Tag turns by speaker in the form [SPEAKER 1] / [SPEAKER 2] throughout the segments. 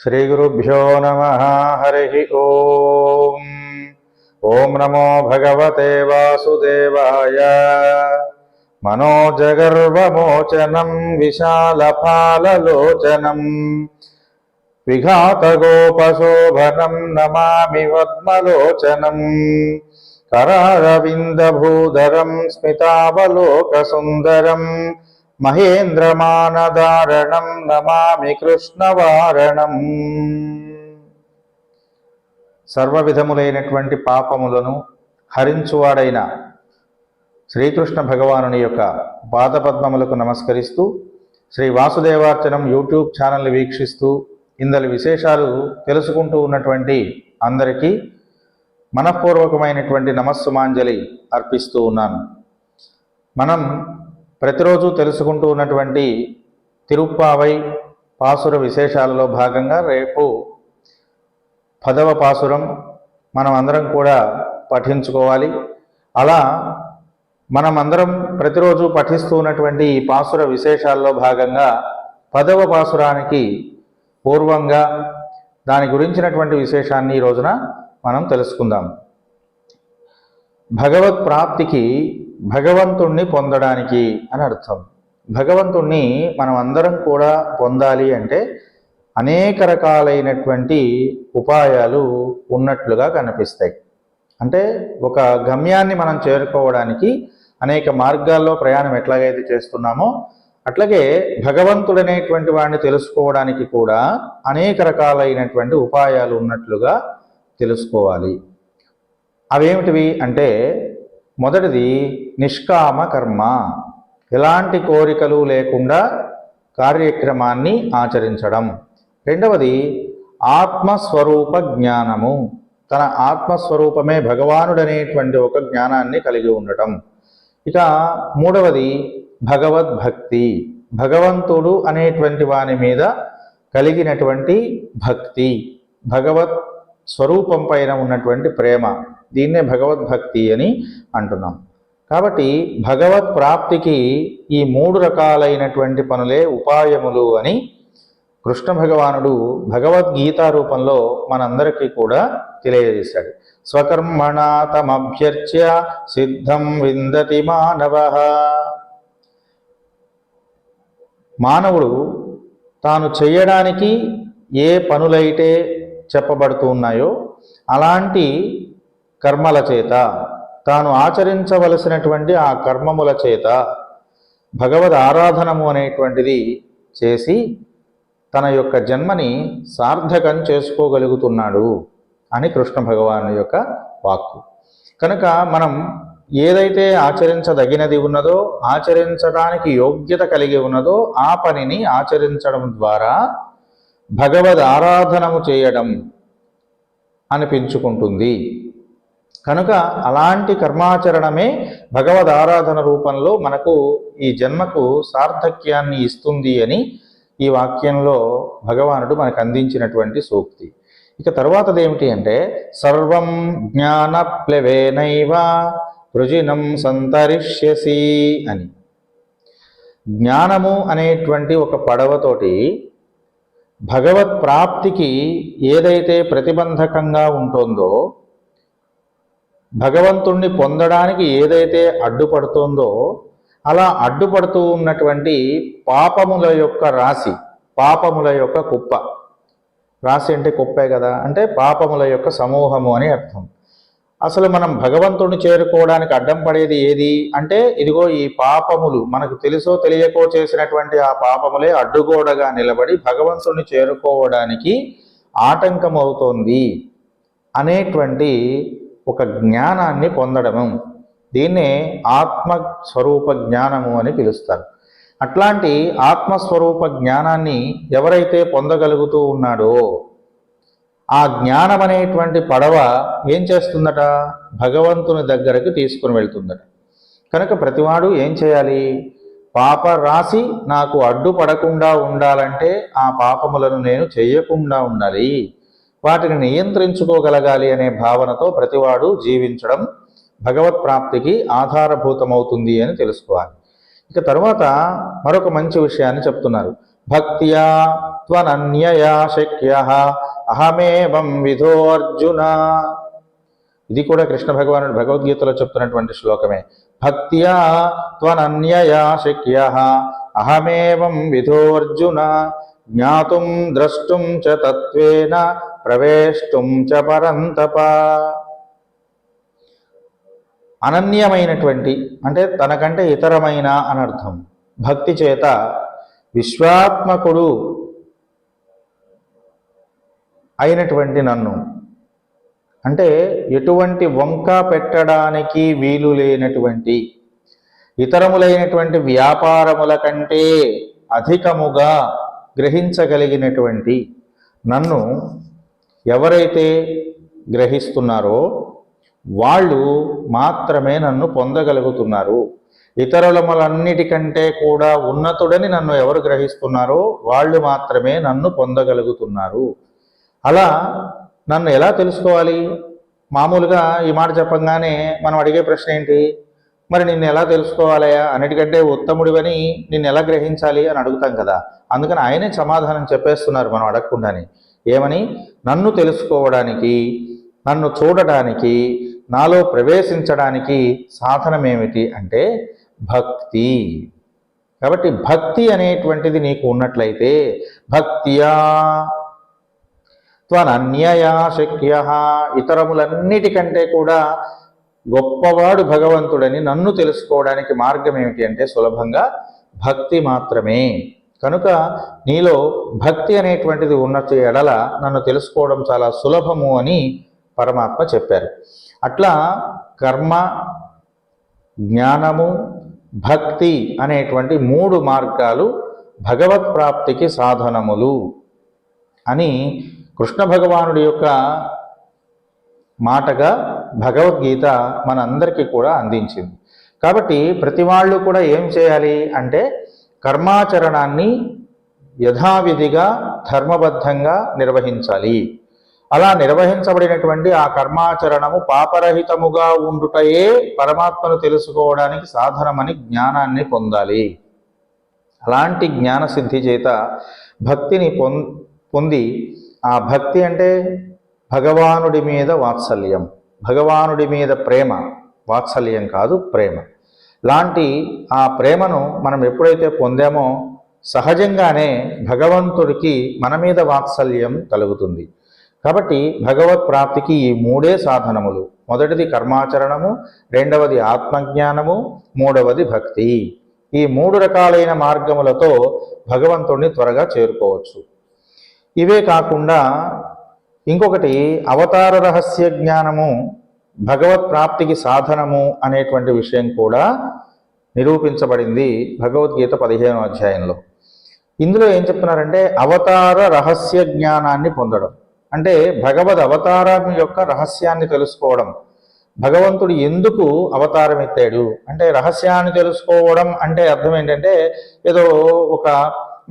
[SPEAKER 1] श्रीगुरुभ्यो नमः। हरिः ओम्। ओं नमो भगवते वासुदेवाय। मनोजगर्वमोचनं विशालफाललोचनं विघातगोपशोभनं नमामि पद्मलोचनं करारविन्दभूधरं स्मितावलोकसुन्दरं महेन्द्रमानदारणं नमामि कृष्णवारणं। సర్వవిధములైనటువంటి పాపములను హరించువాడైన శ్రీకృష్ణ భగవానుని యొక్క పాదపద్మములకు నమస్కరిస్తూ శ్రీ వాసుదేవార్చనం యూట్యూబ్ ఛానల్ని వీక్షిస్తూ ఇందలి విశేషాలు తెలుసుకుంటూ ఉన్నటువంటి అందరికీ మనఃపూర్వకమైనటువంటి నమస్సుమాంజలి అర్పిస్తూ ఉన్నాను. మనం ప్రతిరోజు తెలుసుకుంటూ ఉన్నటువంటి తిరుప్పావై పాసుర విశేషాలలో భాగంగా రేపు 10వ పాసురం మనం అందరం కూడా పఠించుకోవాలి. అలా మనమందరం ప్రతిరోజు పఠిస్తూ ఉన్నటువంటి ఈ పాసుర విశేషాల్లో భాగంగా 10వ పాసురానికి పూర్వంగా దాని గురించినటువంటి విశేషాన్ని ఈ రోజున మనం తెలుసుకుందాం. భగవత్ ప్రాప్తికి భగవంతుణ్ణి పొందడానికి అని అర్థం. భగవంతుణ్ణి మనం అందరం కూడా పొందాలి అంటే అనేక రకాలైనటువంటి ఉపాయాలు ఉన్నట్లుగా కనిపిస్తాయి. అంటే ఒక గమ్యాన్ని మనం చేరుకోవడానికి అనేక మార్గాల్లో ప్రయాణం ఎట్లాగైతే చేస్తున్నామో అట్లాగే భగవంతుడనేటువంటి వాడిని తెలుసుకోవడానికి కూడా అనేక రకాలైనటువంటి ఉపాయాలు ఉన్నట్లుగా తెలుసుకోవాలి. అవేమిటివి అంటే మొదటిది నిష్కామ కర్మ, ఎలాంటి కోరికలు లేకుండా కార్యక్రమాన్ని ఆచరించడం. రెండవది ఆత్మస్వరూప జ్ఞానము, తన ఆత్మస్వరూపమే భగవానుడనేటువంటి ఒక జ్ఞానాన్ని కలిగి ఉండటం. ఇక మూడవది భగవద్భక్తి, భగవంతుడు అనేటువంటి వాని మీద కలిగినటువంటి భక్తి, భగవత్ స్వరూపం పైన ఉన్నటువంటి ప్రేమ, దీన్నే భగవద్భక్తి అని అంటున్నాం. కాబట్టి భగవత్ ప్రాప్తికి ఈ 3 రకాలైనటువంటి పనులే ఉపాయములు అని కృష్ణ భగవానుడు భగవద్గీతా రూపంలో మనందరికీ కూడా తెలియజేశాడు. స్వకర్మణా తమభ్యర్చ్య సిద్ధం విందతి మానవః. మానవుడు తాను చేయడానికి ఏ పనులైతే చెప్పబడుతూ ఉన్నాయో అలాంటి కర్మల చేత, తాను ఆచరించవలసినటువంటి ఆ కర్మముల చేత భగవద్ ఆరాధనము అనేటువంటిది చేసి తన యొక్క జన్మని సార్థకం చేసుకోగలుగుతున్నాడు అని కృష్ణ భగవాను యొక్క వాక్కు. కనుక మనం ఏదైతే ఆచరించదగినది ఉన్నదో, ఆచరించడానికి యోగ్యత కలిగి ఉన్నదో ఆ పనిని ఆచరించడం ద్వారా భగవద్ ఆరాధనము చేయడం అనిపించుకుంటుంది. కనుక అలాంటి కర్మాచరణమే భగవద్ ఆరాధన రూపంలో మనకు ఈ జన్మకు సార్థక్యాన్ని ఇస్తుంది అని ఈ వాక్యంలో భగవానుడు మనకు అందించినటువంటి సూక్తి. ఇక తర్వాతది ఏమిటి అంటే సర్వం జ్ఞాన ప్లవేనైవ వృజినం సంతరిష్యసి అని. జ్ఞానము అనేటువంటి ఒక పడవతోటి భగవత్ ప్రాప్తికి ఏదైతే ప్రతిబంధకంగా ఉంటుందో, భగవంతుణ్ణి పొందడానికి ఏదైతే అడ్డుపడుతుందో అలా అడ్డుపడుతూ ఉన్నటువంటి పాపముల యొక్క రాశి, పాపముల యొక్క కుప్ప, రాశి అంటే కుప్పే కదా, అంటే పాపముల యొక్క సమూహము అని అర్థం. అసలు మనం భగవంతుణ్ణి చేరుకోవడానికి అడ్డం పడేది ఏది అంటే ఇదిగో ఈ పాపములు, మనకు తెలుసో తెలియకో చేసినటువంటి ఆ పాపములే అడ్డుగోడగా నిలబడి భగవంతుణ్ణి చేరుకోవడానికి ఆటంకం అవుతోంది అనేటువంటి ఒక జ్ఞానాన్ని పొందడము, దీన్నే ఆత్మస్వరూప జ్ఞానము అని పిలుస్తారు. అట్లాంటి ఆత్మస్వరూప జ్ఞానాన్ని ఎవరైతే పొందగలుగుతూ ఉన్నాడో ఆ జ్ఞానం అనేటువంటి పడవ ఏం చేస్తుందట, భగవంతుని దగ్గరకు తీసుకుని వెళ్తుందట. కనుక ప్రతివాడు ఏం చేయాలి, పాప రాశి నాకు అడ్డుపడకుండా ఉండాలంటే ఆ పాపములను నేను చేయకుండా ఉండాలి, వాటిని నియంత్రించుకోగలగాలి అనే భావనతో ప్రతివాడు జీవించడం భగవత్ ప్రాప్తికి ఆధారభూతమవుతుంది అని తెలుసుకోవాలి. ఇక తర్వాత మరొక మంచి విషయాన్ని చెప్తున్నారు. భక్త్యా త్వనన్యయా శక్యః అహమేవం విధో అర్జున. ఇది కూడా కృష్ణ భగవానుడు భగవద్గీతలో చెప్తున్నటువంటి శ్లోకమే. భక్త్యా త్వనన్యయా శక్యః అహమేవం విధో అర్జున జ్ఞాతుం ద్రష్టుం చ తత్వేన ప్రవేష్టుం చ పరంతప. అనన్యమైనటువంటి అంటే తనకంటే ఇతరమైన అనర్థం. భక్తి చేత విశ్వాత్మకుడు అయినటువంటి నన్ను, అంటే ఎటువంటి వంక పెట్టడానికి వీలు లేనటువంటి ఇతరములైనటువంటి వ్యాపారముల కంటే అధికముగా గ్రహించగలిగినటువంటి నన్ను ఎవరైతే గ్రహిస్తున్నారో వాళ్ళు మాత్రమే నన్ను పొందగలుగుతున్నారు. ఇతరులన్నిటికంటే కూడా ఉన్నతుడని నన్ను ఎవరు గ్రహిస్తున్నారో వాళ్ళు మాత్రమే నన్ను పొందగలుగుతున్నారు. అలా నన్ను ఎలా తెలుసుకోవాలి? మామూలుగా ఈ మాట చెప్పంగానే మనం అడిగే ప్రశ్న ఏంటి? మరి నిన్ను ఎలా తెలుసుకోవాలయా, అన్నిటికంటే ఉత్తముడివని నిన్ను ఎలా గ్రహించాలి అని అడుగుతాం కదా. అందుకని ఆయనే సమాధానం చెప్పేస్తున్నారు మనం అడగకుండానే. ఏమని? నన్ను తెలుసుకోవడానికి, నన్ను చూడడానికి, నాలో ప్రవేశించడానికి సాధనం ఏమిటి అంటే భక్తి. కాబట్టి భక్తి అనేటువంటిది నీకు ఉన్నట్లయితే భక్త్యా త్వనన్యయా శక్యః, ఇతరములన్నిటికంటే కూడా గొప్పవాడు భగవంతుడని నన్ను తెలుసుకోవడానికి మార్గం ఏమిటి అంటే సులభంగా భక్తి మాత్రమే. కనుక నీలో భక్తి అనేటువంటిది ఉన్నట్టు ఎడల నన్ను తెలుసుకోవడం చాలా సులభము అని పరమాత్మ చెప్పారు. అట్లా కర్మ, జ్ఞానము, భక్తి అనేటువంటి 3 మార్గాలు భగవత్ ప్రాప్తికి సాధనములు అని కృష్ణ భగవానుడి యొక్క మాటగా భగవద్గీత మనందరికీ కూడా అందించింది. కాబట్టి ప్రతి వాళ్ళు కూడా ఏం చేయాలి అంటే కర్మాచరణాన్ని యథావిధిగా ధర్మబద్ధంగా నిర్వహించాలి. అలా నిర్వహించబడినటువంటి ఆ కర్మాచరణము పాపరహితముగా ఉండుటయే పరమాత్మను తెలుసుకోవడానికి సాధనమని జ్ఞానాన్ని పొందాలి. అలాంటి జ్ఞానసిద్ధి చేత భక్తిని పొంది, ఆ భక్తి అంటే భగవానుడి మీద వాత్సల్యం, భగవానుడి మీద ప్రేమ, వాత్సల్యం కాదు ప్రేమ. లాంటి ఆ ప్రేమను మనం ఎప్పుడైతే పొందామో సహజంగానే భగవంతుడికి మన మీద వాత్సల్యం కలుగుతుంది. కాబట్టి భగవత్ ప్రాప్తికి ఈ 3 సాధనములు. మొదటిది కర్మాచరణము, రెండవది ఆత్మజ్ఞానము, మూడవది భక్తి. ఈ 3 రకాలైన మార్గములతో భగవంతుడిని త్వరగా చేరుకోవచ్చు. ఇవే కాకుండా ఇంకొకటి అవతార రహస్య జ్ఞానము భగవత్ ప్రాప్తికి సాధనము అనేటువంటి విషయం కూడా నిరూపించబడింది భగవద్గీత 15వ అధ్యాయంలో. ఇందులో ఏం చెప్తున్నారంటే అవతార రహస్య జ్ఞానాన్ని పొందడం అంటే భగవద్ అవతారం యొక్క రహస్యాన్ని తెలుసుకోవడం. భగవంతుడు ఎందుకు అవతారం ఎత్తాడు అంటే రహస్యాన్ని తెలుసుకోవడం అంటే అర్థం ఏంటంటే ఏదో ఒక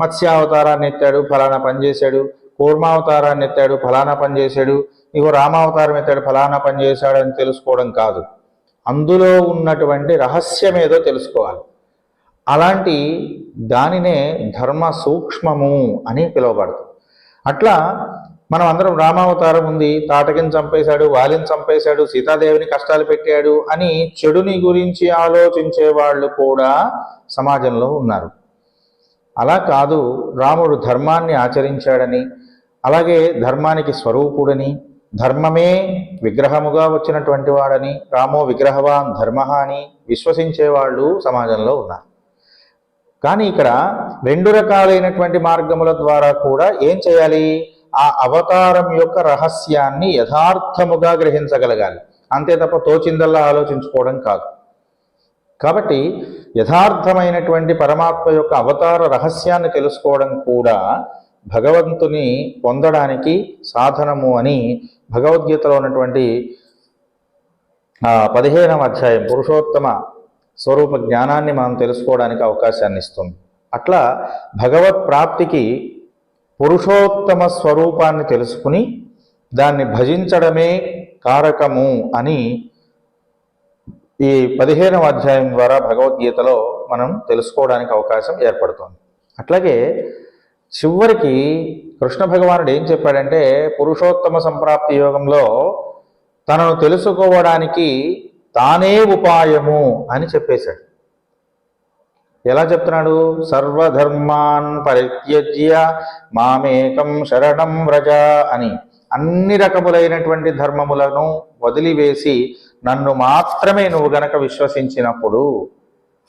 [SPEAKER 1] మత్స్యావతారాన్ని ఎత్తాడు, ఫలానా పని చేశాడు, కూర్మావతారాన్ని ఎత్తాడు, ఫలానా పని చేశాడు, ఇగో రామావతారం ఎత్తాడు, ఫలానా పని చేశాడు అని తెలుసుకోవడం కాదు. అందులో ఉన్నటువంటి రహస్యం ఏదో తెలుసుకోవాలి. అలాంటి దానినే ధర్మ సూక్ష్మము అని పిలువబడుతుంది. అట్లా మనం అందరం రామావతారం ఉంది, తాటకిని చంపేశాడు, వాలిని చంపేశాడు, సీతాదేవిని కష్టాలు పెట్టాడు అని చెడుని గురించి ఆలోచించే వాళ్ళు కూడా సమాజంలో ఉన్నారు. అలా కాదు, రాముడు ధర్మాన్ని ఆచరించాడని, అలాగే ధర్మానికి స్వరూపుడని, ధర్మమే విగ్రహముగా వచ్చినటువంటి వాడని, రామో విగ్రహవాన్ ధర్మ అని విశ్వసించే వాళ్ళు సమాజంలో ఉన్నారు. కానీ ఇక్కడ 2 రకాలైనటువంటి మార్గముల ద్వారా కూడా ఏం చేయాలి? ఆ అవతారం యొక్క రహస్యాన్ని యథార్థముగా గ్రహించగలగాలి. అంతే తప్ప తోచిందల్లా ఆలోచించుకోవడం కాదు. కాబట్టి యథార్థమైనటువంటి పరమాత్మ యొక్క అవతార రహస్యాన్ని తెలుసుకోవడం కూడా భగవంతుని పొందడానికి సాధనము అని భగవద్గీతలో ఉన్నటువంటి 15వ అధ్యాయం పురుషోత్తమ స్వరూప జ్ఞానాన్ని మనం తెలుసుకోవడానికి అవకాశాన్ని ఇస్తుంది. అట్లా భగవత్ ప్రాప్తికి పురుషోత్తమ స్వరూపాన్ని తెలుసుకుని దాన్ని భజించడమే కారకము అని ఈ 15వ అధ్యాయం ద్వారా భగవద్గీతలో మనం తెలుసుకోవడానికి అవకాశం ఏర్పడుతుంది. అట్లాగే చివరికి కృష్ణ భగవానుడు ఏం చెప్పాడంటే పురుషోత్తమ సంప్రాప్తి యోగంలో తనను తెలుసుకోవడానికి తానే ఉపాయము అని చెప్పేశాడు. ఎలా చెప్తున్నాడు? సర్వధర్మాన్ పరిత్యజ్య మామేకం శరణం వ్రజ అని. అన్ని రకములైనటువంటి ధర్మములను వదిలివేసి నన్ను మాత్రమే నువ్వు గనక విశ్వసించినప్పుడు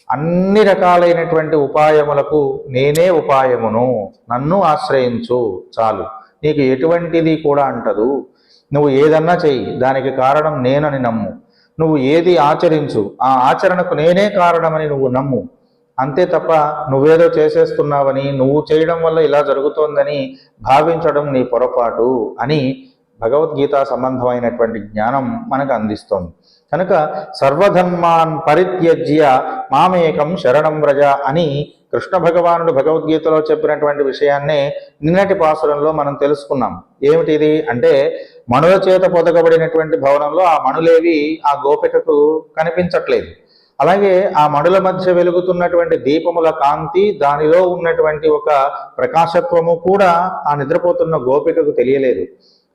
[SPEAKER 1] అన్ని రకాలైనటువంటి ఉపాయములకు నేనే ఉపాయమును, నన్ను ఆశ్రయించు చాలు, నీకు ఎటువంటిది కూడా అంటదు. నువ్వు ఏదన్నా చెయ్యి, దానికి కారణం నేనని నమ్ము. నువ్వు ఏది ఆచరించు, ఆ ఆచరణకు నేనే కారణమని నువ్వు నమ్ము. అంతే తప్ప నువ్వేదో చేసేస్తున్నావని, నువ్వు చేయడం వల్ల ఇలా జరుగుతోందని భావించడం నీ పొరపాటు అని భగవద్గీత సంబంధమైనటువంటి జ్ఞానం మనకు అందిస్తోంది. కనుక సర్వధర్మాన్ పరిత్యజ్య మామేకం శరణం వ్రజ అని కృష్ణ భగవానుడు భగవద్గీతలో చెప్పినటువంటి విషయాన్నే నిన్నటి పాసురంలో మనం తెలుసుకున్నాం. ఏమిటిది అంటే మణుల చేత పొదగబడినటువంటి భవనంలో ఆ మణులేవి ఆ గోపికకు కనిపించట్లేదు. అలాగే ఆ మణుల మధ్య వెలుగుతున్నటువంటి దీపముల కాంతి, దానిలో ఉన్నటువంటి ఒక ప్రకాశత్వము కూడా ఆ నిద్రపోతున్న గోపికకు తెలియలేదు.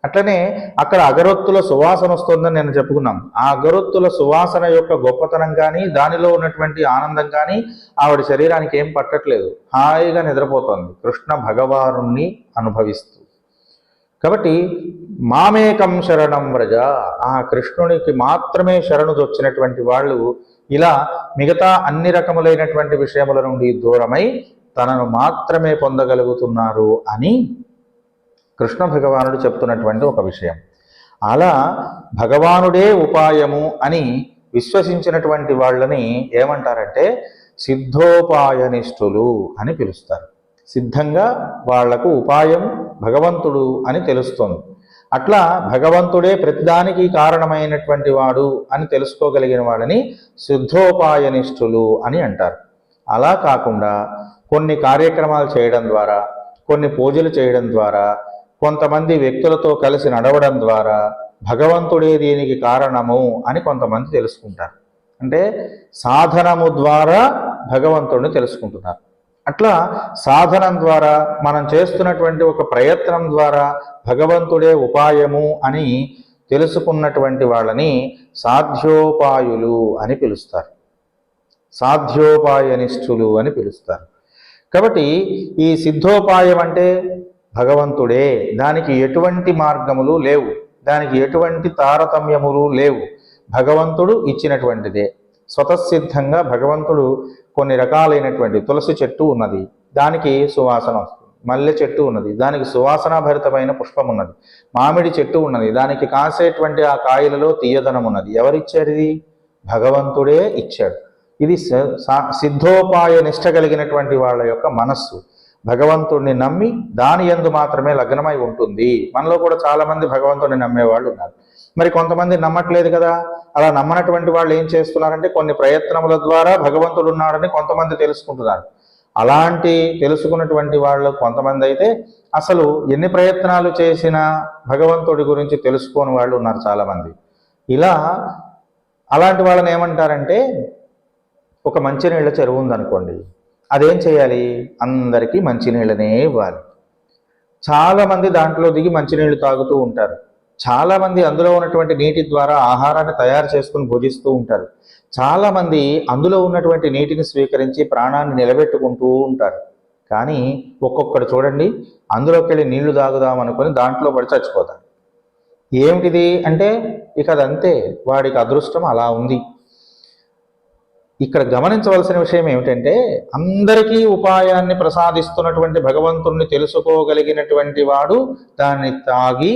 [SPEAKER 1] అట్లనే అక్కడ అగరొత్తుల సువాసన వస్తుందని నేను చెప్పుకున్నాం. ఆ అగరొత్తుల సువాసన యొక్క గొప్పతనం కానీ, దానిలో ఉన్నటువంటి ఆనందం కానీ ఆవిడ శరీరానికి ఏం పట్టట్లేదు, హాయిగా నిద్రపోతోంది కృష్ణ భగవానుణ్ణి అనుభవిస్తూ. కాబట్టి మామేకం శరణం వ్రజ, ఆ కృష్ణునికి మాత్రమే శరణుదొచ్చినటువంటి వాళ్ళు ఇలా మిగతా అన్ని రకములైనటువంటి విషయముల నుండి దూరమై తనను మాత్రమే పొందగలుగుతున్నారు అని కృష్ణ భగవానుడు చెప్తున్నటువంటి ఒక విషయం. అలా భగవానుడే ఉపాయము అని విశ్వసించినటువంటి వాళ్ళని ఏమంటారంటే సిద్ధోపాయనిష్ఠులు అని పిలుస్తారు. సిద్ధంగా వాళ్లకు ఉపాయం భగవంతుడు అని తెలుస్తోంది. అట్లా భగవంతుడే ప్రతిదానికి కారణమైనటువంటి వాడు అని తెలుసుకోగలిగిన వాళ్ళని సిద్ధోపాయనిష్ఠులు అని అంటారు. అలా కాకుండా కొన్ని కార్యక్రమాలు చేయడం ద్వారా, కొన్ని పూజలు చేయడం ద్వారా, కొంతమంది వ్యక్తులతో కలిసి నడవడం ద్వారా భగవంతుడే దీనికి కారణము అని కొంతమంది తెలుసుకుంటారు. అంటే సాధనము ద్వారా భగవంతుడిని తెలుసుకుంటున్నారు. అట్లా సాధనం ద్వారా మనం చేస్తున్నటువంటి ఒక ప్రయత్నం ద్వారా భగవంతుడే ఉపాయము అని తెలుసుకున్నటువంటి వాళ్ళని సాధ్యోపాయులు అని పిలుస్తారు, సాధ్యోపాయనిష్ఠులు అని పిలుస్తారు. కాబట్టి ఈ సిద్ధోపాయం అంటే భగవంతుడే, దానికి ఎటువంటి మార్గములు లేవు, దానికి ఎటువంటి తారతమ్యములు లేవు, భగవంతుడు ఇచ్చినటువంటిదే. స్వతసిద్ధంగా భగవంతుడు కొన్ని రకాలైనటువంటి తులసి చెట్టు ఉన్నది, దానికి సువాసన వస్తుంది. మల్లె చెట్టు ఉన్నది, దానికి సువాసనాభరితమైన పుష్పం ఉన్నది. మామిడి చెట్టు ఉన్నది, దానికి కాసేటువంటి ఆ కాయలలో తీయదనం ఉన్నది. ఎవరిచ్చారు? ఇది భగవంతుడే ఇచ్చాడు. ఇది సిద్ధోపాయ నిష్ట కలిగినటువంటి వాళ్ళ యొక్క మనస్సు భగవంతుడిని నమ్మి దాని యందు మాత్రమే లగ్నమై ఉంటుంది. మనలో కూడా చాలా మంది భగవంతుడిని నమ్మేవాళ్ళు ఉన్నారు. మరి కొంతమంది నమ్మట్లేదు కదా. అలా నమ్మనటువంటి వాళ్ళు ఏం చేస్తున్నారంటే కొన్ని ప్రయత్నముల ద్వారా భగవంతుడు ఉన్నాడని కొంతమంది తెలుసుకుంటున్నారు. అలాంటి తెలుసుకున్నటువంటి వాళ్ళు కొంతమంది అయితే అసలు ఎన్ని ప్రయత్నాలు చేసినా భగవంతుడి గురించి తెలుసుకోని వాళ్ళు ఉన్నారు చాలామంది. ఇలా అలాంటి వాళ్ళని ఏమంటారంటే, ఒక మంచినీళ్ళ చెరువు ఉందనుకోండి, అదేం చేయాలి? అందరికీ మంచినీళ్ళనే ఇవ్వాలి. చాలామంది దాంట్లో దిగి మంచినీళ్ళు తాగుతూ ఉంటారు. చాలామంది అందులో ఉన్నటువంటి నీటి ద్వారా ఆహారాన్ని తయారు చేసుకుని భుజిస్తూ ఉంటారు. చాలామంది అందులో ఉన్నటువంటి నీటిని స్వీకరించి ప్రాణాన్ని నిలబెట్టుకుంటూ ఉంటారు. కానీ ఒక్కొక్కడు చూడండి, అందులోకి వెళ్ళి నీళ్లు తాగుదాం అనుకుని దాంట్లో పడి చచ్చిపోతాడు. ఏమిటిది అంటే ఇక అదంతే, వాడికి అదృష్టం అలా ఉంది. ఇక్కడ గమనించవలసిన విషయం ఏమిటంటే, అందరికీ ఉపాయాన్ని ప్రసాదిస్తున్నటువంటి భగవంతుణ్ణి తెలుసుకోగలిగినటువంటి వాడు దాన్ని తాగి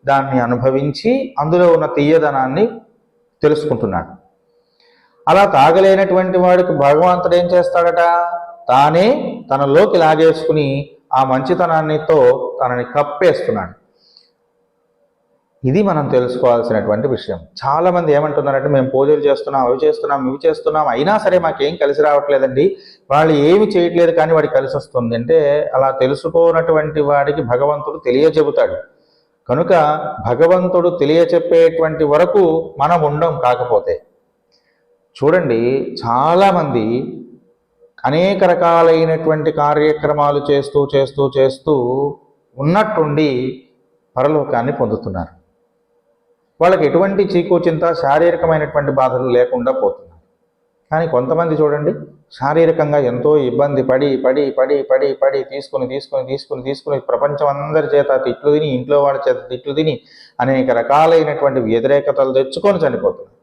[SPEAKER 1] దాన్ని అనుభవించి అందులో ఉన్న తీయదనాన్ని తెలుసుకుంటున్నాడు. అలా తాగలేనటువంటి వాడికి భగవంతుడు ఏం చేస్తాడట? తానే తనలోకి లాగేసుకుని ఆ మంచితనాన్నితో తనని కప్పేస్తున్నాడు. ఇది మనం తెలుసుకోవాల్సినటువంటి విషయం. చాలామంది ఏమంటున్నారంటే, మేము పూజలు చేస్తున్నాం, అవి చేస్తున్నాం, ఇవి చేస్తున్నాం, అయినా సరే మాకేం కలిసి రావట్లేదండి, వాళ్ళు ఏమి చేయట్లేదు కానీ వాడికి కలిసి వస్తుంది అంటే, అలా తెలుసుకోనటువంటి వాడికి భగవంతుడు తెలియచెబుతాడు. కనుక భగవంతుడు తెలియచెప్పేటువంటి వరకు మనం ఉండం. కాకపోతే చూడండి, చాలామంది అనేక రకాలైనటువంటి కార్యక్రమాలు చేస్తూ చేస్తూ చేస్తూ ఉన్నట్టుండి పరలోకాన్ని పొందుతున్నారు. వాళ్ళకి ఎటువంటి చీకు-చింత శారీరకమైనటువంటి బాధలు లేకుండా పోతున్నారు. కానీ కొంతమంది చూడండి, శారీరకంగా ఎంతో ఇబ్బంది పడి పడి పడి పడి పడి తీసుకుని ప్రపంచం అందరి చేత తిట్లు తిని, ఇంట్లో వాళ్ళ చేత తిట్లు తిని అనేక రకాలైనటువంటి వ్యతిరేకతలు తెచ్చుకొని చనిపోతున్నారు.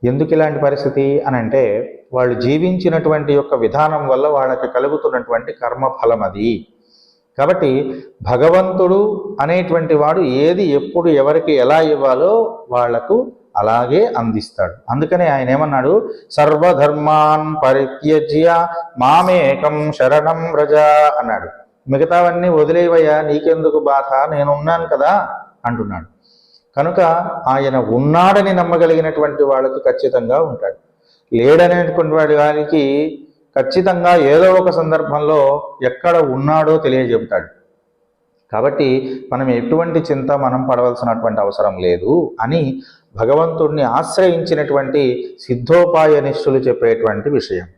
[SPEAKER 1] ఎందుకు ఇలాంటి పరిస్థితి అని అంటే, వాళ్ళు జీవించినటువంటి యొక్క విధానం వల్ల వాళ్ళకి కలుగుతున్నటువంటి కర్మఫలం అది. కాబట్టి భగవంతుడు అనేటువంటి వాడు ఏది ఎప్పుడు ఎవరికి ఎలా ఇవ్వాలో వాళ్లకు అలాగే అందిస్తాడు. అందుకనే ఆయన ఏమన్నాడు, సర్వధర్మాన్ పరిత్యజ్య మామేకం శరణం వ్రజ అన్నాడు. మిగతావన్నీ వదిలేవయ్యా, నీకెందుకు బాధ, నేనున్నాను కదా అంటున్నాడు. కనుక ఆయన ఉన్నాడని నమ్మగలిగినటువంటి వాళ్ళకి ఖచ్చితంగా ఉంటాడు. లేడనేటువంటి వాడికి ఖచ్చితంగా ఏదో ఒక సందర్భంలో ఎక్కడ ఉన్నాడో తెలియజెబుతాడు. కాబట్టి మనం ఎటువంటి చింత మనం పడవలసినటువంటి అవసరం లేదు అని భగవంతుడిని ఆశ్రయించినటువంటి సిద్ధోపాయనిష్ఠులు చెప్పేటువంటి విషయం.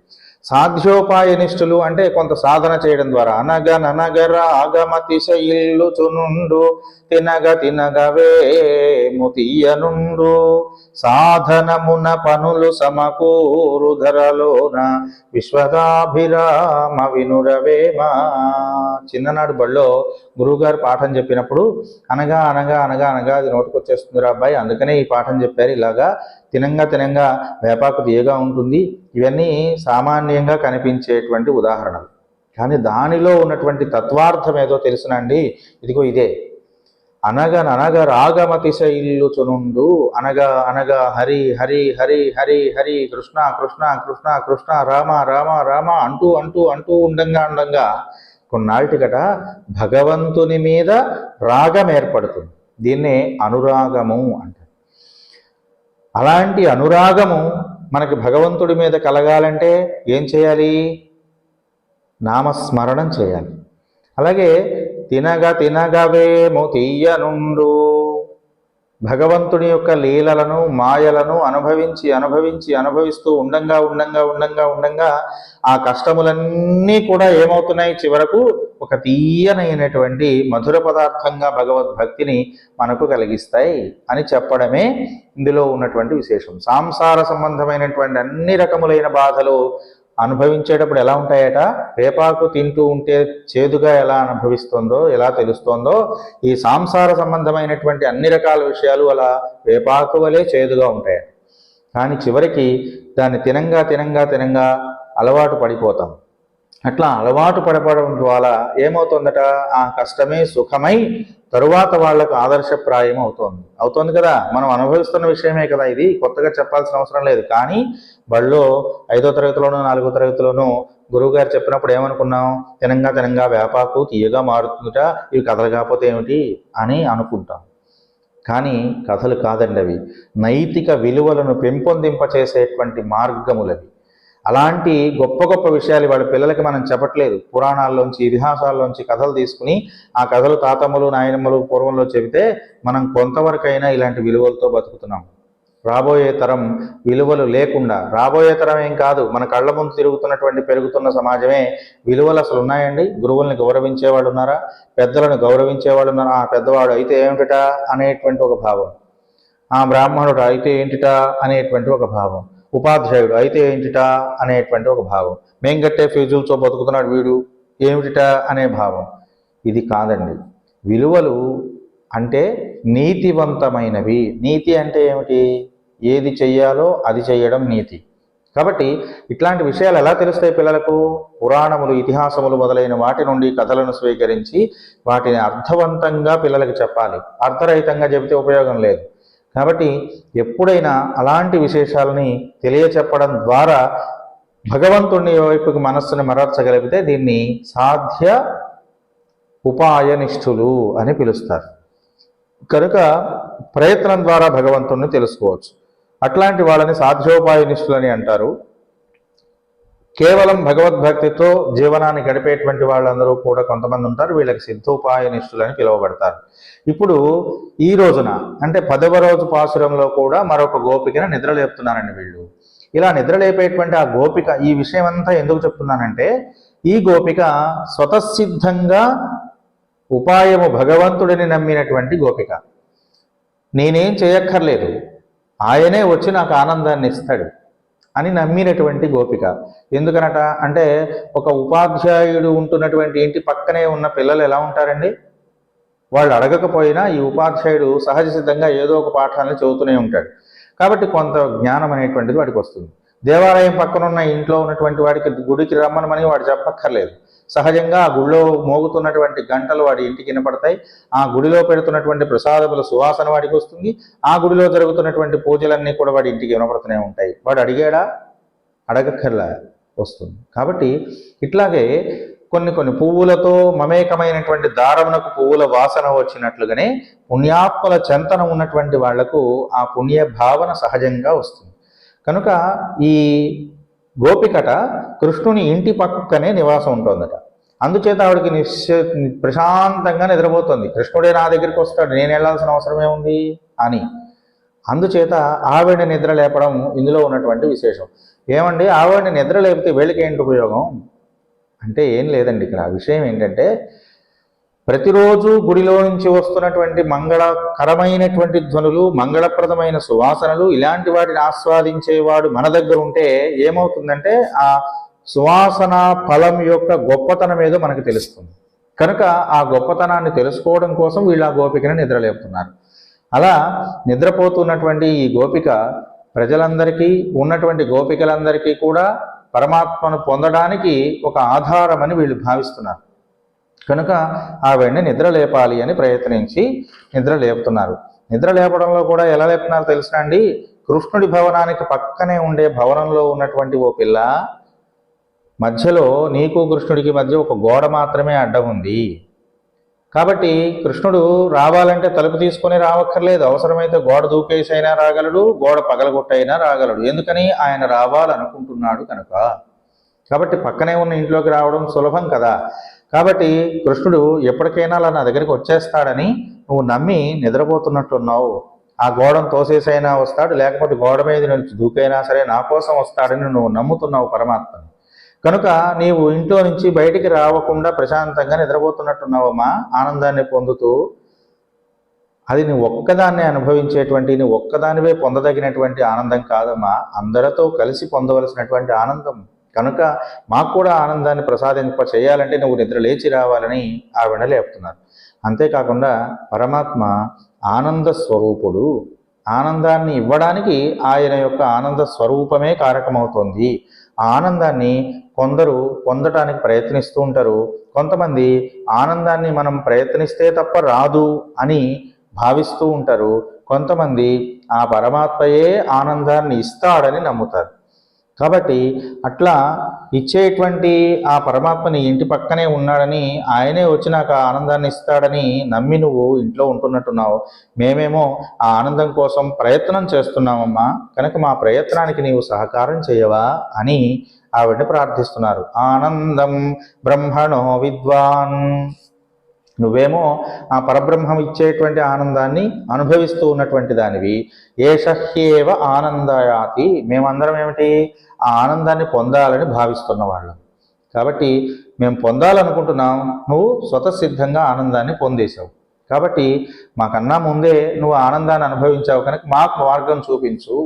[SPEAKER 1] సాధ్యోపాయనిష్ఠులు అంటే కొంత సాధన చేయడం ద్వారా అనగనగర ఆగమతిశయిల్లు చునుండు తినగ తినగవే ముతియనుండు సాధనమున పనులు సమకూరు ధరలోన విశ్వదాభిరామ వినురవేమా. చిన్ననాడు బడిలో గురువుగారు పాఠం చెప్పినప్పుడు అనగా అనగా అనగా అనగా అది నోటుకొచ్చేస్తుందిరా అబ్బాయి, అందుకనే ఈ పాఠం చెప్పారు. ఇలాగా తినంగా తినంగా వేపాకు తీయగా ఉంటుంది. ఇవన్నీ సామాన్యంగా కనిపించేటువంటి ఉదాహరణలు. కానీ దానిలో ఉన్నటువంటి తత్వార్థం ఏదో తెలుసునండి. ఇదిగో ఇదే, అనగననగ రాగమతిశయిల్లు చునుండు, అనగా అనగా హరి హరి హరి హరి హరి కృష్ణ కృష్ణ కృష్ణ కృష్ణ రామ రామ రామ అంటూ అంటూ అంటూ ఉండంగా కొన్నాళ్ళటికట భగవంతుని మీద రాగం ఏర్పడుతుంది. దీన్నే అనురాగము అంటారు. అలాంటి అనురాగము మనకి భగవంతుడి మీద కలగాలంటే ఏం చేయాలి? నామస్మరణం చేయాలి. అలాగే తినగ తినగవేమో తీయనుండు, భగవంతుని యొక్క లీలలను మాయలను అనుభవిస్తూ ఉండంగా ఆ కష్టములన్నీ కూడా ఏమవుతున్నాయి? చివరకు ఒక తీయనైనటువంటి మధుర పదార్థంగా భగవద్భక్తిని మనకు కలిగిస్తాయి అని చెప్పడమే ఇందులో ఉన్నటువంటి విశేషం. సాంసార సంబంధమైనటువంటి అన్ని రకములైన బాధలు అనుభవించేటప్పుడు ఎలా ఉంటాయట? వేపాకు తింటూ ఉంటే చేదుగా ఎలా అనుభవిస్తుందో, ఎలా తెలుస్తోందో, ఈ సాంసార సంబంధమైనటువంటి అన్ని రకాల విషయాలు అలా వేపాకు వలె చేదుగా ఉంటాయట. కానీ చివరికి దాన్ని తినంగా అలవాటు పడిపోతాం. అట్లా అలవాటు పడపడం ద్వారా ఏమవుతుందట? ఆ కష్టమే సుఖమై తరువాత వాళ్లకు ఆదర్శప్రాయం అవుతోంది కదా. మనం అనుభవిస్తున్న విషయమే కదా ఇది, కొత్తగా చెప్పాల్సిన అవసరం లేదు. కానీ బడిలో 5వ తరగతిలోనూ 4వ తరగతిలోనూ గురువుగారు చెప్పినప్పుడు ఏమనుకున్నాం? తినంగా వేపాకు తీయగా మారుతుందట, ఇవి కథలు కాకపోతే ఏమిటి అని అనుకుంటాం. కానీ కథలు కాదండి, అవి నైతిక విలువలను పెంపొందింపచేసేటువంటి మార్గములవి. అలాంటి గొప్ప గొప్ప విషయాలు వాళ్ళ పిల్లలకి మనం చెప్పట్లేదు. పురాణాల్లోంచి ఇతిహాసాల్లోంచి కథలు తీసుకుని ఆ కథలు తాతమ్మలు నాయనమ్మలు పూర్వంలో చెబితే మనం కొంతవరకైనా ఇలాంటి విలువలతో బతుకుతున్నాం. రాబోయే తరం విలువలు లేకుండా, రాబోయే తరం ఏం కాదు, మన కళ్ళ ముందు తిరుగుతున్నటువంటి పెరుగుతున్న సమాజమే విలువలు అసలు ఉన్నాయండి? గురువుల్ని గౌరవించేవాళ్ళు ఉన్నారా? పెద్దలను గౌరవించేవాళ్ళు ఉన్నారా? ఆ పెద్దవాడు అయితే ఏమిటట అనేటువంటి ఒక భావం, ఆ బ్రాహ్మణుడు అయితే ఏంటిట అనేటువంటి ఒక భావం, ఉపాధ్యాయుడు అయితే ఏంటిట అనేటువంటి ఒక భావం, మేం కట్టే ఫీజులతో బతుకుతున్నాడు వీడు ఏమిటిట అనే భావం. ఇది కాదండి. విలువలు అంటే నీతివంతమైనవి. నీతి అంటే ఏమిటి? ఏది చెయ్యాలో అది చెయ్యడం నీతి. కాబట్టి ఇట్లాంటి విషయాలు ఎలా తెలుస్తాయి పిల్లలకు? పురాణములు ఇతిహాసములు మొదలైన వాటి నుండి కథలను స్వీకరించి వాటిని అర్థవంతంగా పిల్లలకు చెప్పాలి. అర్థరహితంగా చెబితే ఉపయోగం లేదు. కాబట్టి ఎప్పుడైనా అలాంటి విశేషాలని తెలియచెప్పడం ద్వారా భగవంతుని వైపుకి మనస్సుని మరల్చగలిగితే దీన్ని సాధ్య ఉపాయనిష్ఠులు అని పిలుస్తారు. కనుక ప్రయత్నం ద్వారా భగవంతుణ్ణి తెలుసుకోవచ్చు. అట్లాంటి వాళ్ళని సాధ్యోపాయనిష్ఠులని అంటారు. కేవలం భగవద్భక్తితో జీవనాన్ని గడిపేటువంటి వాళ్ళందరూ కూడా కొంతమంది ఉంటారు, వీళ్ళకి సిద్ధోపాయనిష్ఠులని పిలువబడతారు. ఇప్పుడు ఈ రోజున అంటే 10వ రోజు పాసురంలో కూడా మరొక గోపికను నిద్రలేపుతున్నారండి వీళ్ళు. ఇలా నిద్రలేపేటువంటి ఆ గోపిక, ఈ విషయం అంతా ఎందుకు చెప్తున్నానంటే, ఈ గోపిక స్వతసిద్ధంగా ఉపాయము భగవంతుడిని నమ్మినటువంటి గోపిక. నేనేం చేయక్కర్లేదు, ఆయనే వచ్చి నాకు ఆనందాన్ని ఇస్తాడు అని నమ్మినటువంటి గోపిక. ఎందుకనట అంటే, ఒక ఉపాధ్యాయుడు ఉంటున్నటువంటి ఇంటి పక్కనే ఉన్న పిల్లలు ఎలా ఉంటారండి? వాళ్ళు అడగకపోయినా ఈ ఉపాధ్యాయుడు సహజ సిద్ధంగా ఏదో ఒక పాఠాలను చెబుతూనే ఉంటాడు. కాబట్టి కొంత జ్ఞానం అనేటువంటిది వాడికి వస్తుంది. దేవాలయం పక్కన ఉన్న ఇంట్లో ఉన్నటువంటి వాడికి గుడికి రమ్మనమని వాడు చెప్పక్కర్లేదు. సహజంగా ఆ గుడిలో మోగుతున్నటువంటి గంటలు వాడి ఇంటికి వినపడతాయి. ఆ గుడిలో పెడుతున్నటువంటి ప్రసాదముల సువాసన వాడికి వస్తుంది. ఆ గుడిలో జరుగుతున్నటువంటి పూజలన్నీ కూడా వాడి ఇంటికి వినపడుతూనే ఉంటాయి. వాడు అడిగాడా? అడగక్కర్లా, వస్తుంది. కాబట్టి ఇట్లాగే కొన్ని పువ్వులతో మమేకమైనటువంటి దారమునకు పువ్వుల వాసన వచ్చినట్లుగానే పుణ్యాత్మల చెంతన ఉన్నటువంటి వాళ్లకు ఆ పుణ్య భావన సహజంగా వస్తుంది. కనుక ఈ గోపికట కృష్ణుని ఇంటి పక్కనే నివాసం ఉంటుందట. అందుచేత ఆవిడికి ప్రశాంతంగా నిద్రపోతుంది. కృష్ణుడే నా దగ్గరికి వస్తాడు, నేను వెళ్ళాల్సిన అవసరమే ఉంది అని. అందుచేత ఆవిడ నిద్ర లేపడం ఇందులో ఉన్నటువంటి విశేషం. ఏమండి, ఆవిడని నిద్ర లేపితే వీళ్ళకి ఏంటి ఉపయోగం అంటే ఏం లేదండి. ఇక్కడ విషయం ఏంటంటే, ప్రతిరోజు గుడిలో నుంచి వస్తున్నటువంటి మంగళకరమైనటువంటి ధ్వనులు, మంగళప్రదమైన సువాసనలు, ఇలాంటి వాటిని ఆస్వాదించేవాడు మన దగ్గర ఉంటే ఏమవుతుందంటే, ఆ సువాసన ఫలం యొక్క గొప్పతనం ఏదో మనకు తెలుస్తుంది. కనుక ఆ గొప్పతనాన్ని తెలుసుకోవడం కోసం వీళ్ళు ఆ గోపికను నిద్రలేపుతున్నారు. అలా నిద్రపోతున్నటువంటి ఈ గోపిక ప్రజలందరికీ, ఉన్నటువంటి గోపికలందరికీ కూడా పరమాత్మను పొందడానికి ఒక ఆధారమని వీళ్ళు భావిస్తున్నారు. కనుక ఆవిడ్ని నిద్ర లేపాలి అని ప్రయత్నించి నిద్ర లేపుతున్నారు. నిద్ర లేపడంలో కూడా ఎలా లేపుతున్నారు తెలుసా అండి? కృష్ణుడి భవనానికి పక్కనే ఉండే భవనంలో ఉన్నటువంటి ఓ పిల్ల, మధ్యలో నీకు కృష్ణుడికి మధ్య ఒక గోడ మాత్రమే అడ్డం ఉంది. కాబట్టి కృష్ణుడు రావాలంటే తలుపు తీసుకొని రావక్కర్లేదు. అవసరమైతే గోడ దూకేసైనా రాగలడు, గోడ పగలగొట్టైనా రాగలడు. ఎందుకని? ఆయన రావాలనుకుంటున్నాడు కనుక. కాబట్టి పక్కనే ఉన్న ఇంట్లోకి రావడం సులభం కదా. కాబట్టి కృష్ణుడు ఎప్పటికైనా అలా నా దగ్గరికి వచ్చేస్తాడని నువ్వు నమ్మి నిద్రపోతున్నట్టున్నావు. ఆ గోడను తోసేసైనా వస్తాడు, లేకపోతే గోడ మీద నుంచి దూకైనా సరే నా కోసం వస్తాడని నువ్వు నమ్ముతున్నావు పరమాత్మని. కనుక నీవు ఇంట్లో నుంచి బయటికి రావకుండా ప్రశాంతంగా నిద్రపోతున్నట్టున్నావమ్మా, ఆనందాన్ని పొందుతూ. అది నువ్వు ఒక్కదాన్నే అనుభవించేటువంటి, నువ్వు ఒక్కదానివే పొందదగినటువంటి ఆనందం కాదమ్మా, అందరితో కలిసి పొందవలసినటువంటి ఆనందం. కనుక మాకు కూడా ఆనందాన్ని ప్రసాదింప చేయాలంటే నువ్వు నిద్ర లేచి రావాలని ఆవిడ లేపుతున్నారు. అంతేకాకుండా పరమాత్మ ఆనంద స్వరూపుడు. ఆనందాన్ని ఇవ్వడానికి ఆయన యొక్క ఆనంద స్వరూపమే కారకమవుతోంది. ఆ ఆనందాన్ని కొందరు పొందటానికి ప్రయత్నిస్తూ ఉంటారు. కొంతమంది ఆనందాన్ని మనం ప్రయత్నిస్తే తప్ప రాదు అని భావిస్తూ ఉంటారు. కొంతమంది ఆ పరమాత్మయే ఆనందాన్ని ఇస్తాడని నమ్ముతారు. కాబట్టి అట్లా ఇచ్చేటువంటి ఆ పరమాత్మని ఇంటి పక్కనే ఉన్నాడని, ఆయనే వచ్చి నాకు ఆనందాన్ని ఇస్తాడని నమ్మి నువ్వు ఇంట్లో ఉంటున్నట్టున్నావు. మేమేమో ఆ ఆనందం కోసం ప్రయత్నం చేస్తున్నామమ్మా, కనుక మా ప్రయత్నానికి నీవు సహకారం చేయవా అని ఆవిడని ప్రార్థిస్తున్నారు. ఆనందం బ్రహ్మణో విద్వాన్. నువ్వేమో ఆ పరబ్రహ్మం ఇచ్చేటువంటి ఆనందాన్ని అనుభవిస్తూ ఉన్నటువంటి దానివి. ఏషహ్యేవ ఆనందయాతి. మేమందరం ఏమిటి? ఆ ఆనందాన్ని పొందాలని భావిస్తున్న వాళ్ళం. కాబట్టి మేము పొందాలనుకుంటున్నాం, నువ్వు స్వతసిద్ధంగా ఆనందాన్ని పొందేశావు. కాబట్టి మాకన్నా ముందే నువ్వు ఆనందాన్ని అనుభవించావు కనుక మాకు మార్గం చూపించు,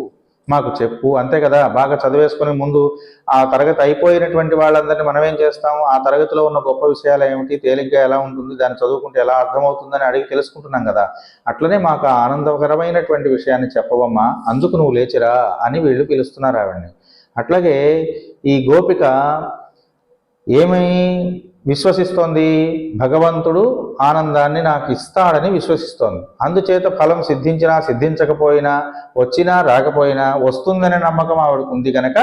[SPEAKER 1] మాకు చెప్పు. అంతే కదా. బాగా చదివేసుకుని ముందు ఆ తరగతి అయిపోయినటువంటి వాళ్ళందరినీ మనం ఏం చేస్తాం? ఆ తరగతిలో ఉన్న గొప్ప విషయాలు ఏమిటి, తేలిగ్గా ఎలా ఉంటుంది, దాన్ని చదువుకుంటే ఎలా అర్థమవుతుందని అడిగి తెలుసుకుంటున్నాం కదా. అట్లనే మాకు ఆనందకరమైనటువంటి విషయాన్ని చెప్పవమ్మా, అందుకు నువ్వు లేచిరా అని వీళ్ళు పిలుస్తున్నారు ఆవిడ్ని. అట్లాగే ఈ గోపిక ఏమై విశ్వసిస్తోంది? భగవంతుడు ఆనందాన్ని నాకు ఇస్తాడని విశ్వసిస్తోంది. అందుచేత ఫలం సిద్ధించినా సిద్ధించకపోయినా, వచ్చినా రాకపోయినా వస్తుందనే నమ్మకం ఆవిడకు ఉంది కనుక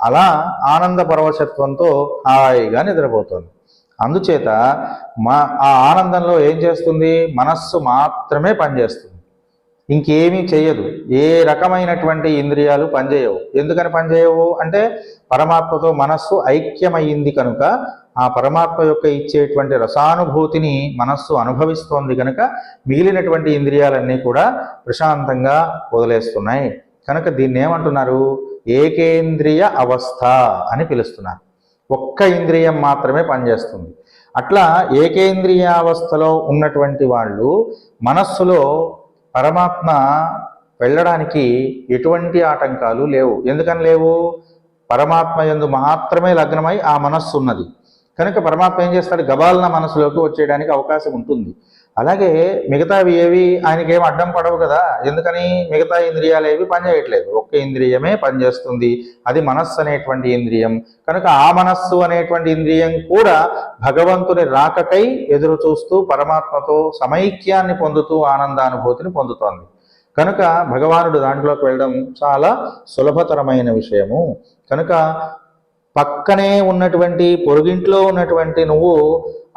[SPEAKER 1] అలా ఆనంద పరవశత్వంతో హాయిగా నిద్రపోతుంది. అందుచేత ఆ ఆనందంలో ఏం చేస్తుంది? మనస్సు మాత్రమే పనిచేస్తుంది, ఇంకేమీ చెయ్యదు. ఏ రకమైనటువంటి ఇంద్రియాలు పనిచేయవు. ఎందుకని పనిచేయవు అంటే, పరమాత్మతో మనస్సు ఐక్యమయ్యింది కనుక, ఆ పరమాత్మ యొక్క ఇచ్చేటువంటి రసానుభూతిని మనస్సు అనుభవిస్తోంది కనుక మిగిలినటువంటి ఇంద్రియాలన్నీ కూడా ప్రశాంతంగా వదిలేస్తున్నాయి. కనుక దీన్ని ఏమంటున్నారు? ఏకేంద్రియ అవస్థ అని పిలుస్తున్నారు. ఒక్క ఇంద్రియం మాత్రమే పనిచేస్తుంది. అట్లా ఏకేంద్రియ అవస్థలో ఉన్నటువంటి వాళ్ళు మనస్సులో పరమాత్మ వెళ్ళడానికి ఎటువంటి ఆటంకాలు లేవు. ఎందుకని లేవు? పరమాత్మ యందు మాత్రమే లగ్నమై ఆ మనస్సు ఉన్నది కనుక పరమాత్మ ఏం చేస్తాడు? గబాలన మనసులోకి వచ్చేయడానికి అవకాశం ఉంటుంది. అలాగే మిగతావి ఏవి ఆయనకేం అడ్డం పడవు కదా. ఎందుకని? మిగతా ఇంద్రియాలు ఏవి పనిచేయట్లేదు, ఒక్క ఇంద్రియమే పనిచేస్తుంది, అది మనస్సు అనేటువంటి ఇంద్రియం. కనుక ఆ మనస్సు అనేటువంటి ఇంద్రియం కూడా భగవంతుని రాకకై ఎదురు చూస్తూ పరమాత్మతో సమైక్యాన్ని పొందుతూ ఆనందానుభూతిని పొందుతోంది. కనుక భగవానుడు దాంట్లోకి వెళ్ళడం చాలా సులభతరమైన విషయము. కనుక పక్కనే ఉన్నటువంటి పొరుగింట్లో ఉన్నటువంటి నువ్వు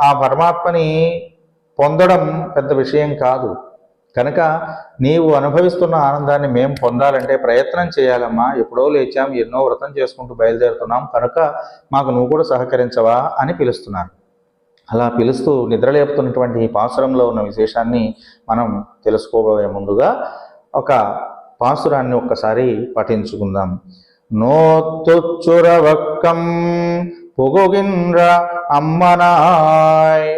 [SPEAKER 1] ఆ పరమాత్మని పొందడం పెద్ద విషయం కాదు. కనుక నీవు అనుభవిస్తున్న ఆనందాన్ని మేము పొందాలంటే ప్రయత్నం చేయాలమ్మా. ఎప్పుడో లేచాం, ఎన్నో వ్రతం చేసుకుంటూ బయలుదేరుతున్నాం, కనుక మాకు నువ్వు కూడా సహకరించవా అని పిలుస్తున్నాను. అలా పిలుస్తూ నిద్రలేపుతున్నటువంటి ఈ పాసురంలో ఉన్న విశేషాన్ని మనం తెలుసుకోబోయే ముందుగా ఒక పాసురాన్ని ఒక్కసారి పఠించుకుందాం. నోత్తుచ్చురవక్కం పుగుగిన్ర అమ్మనాయ్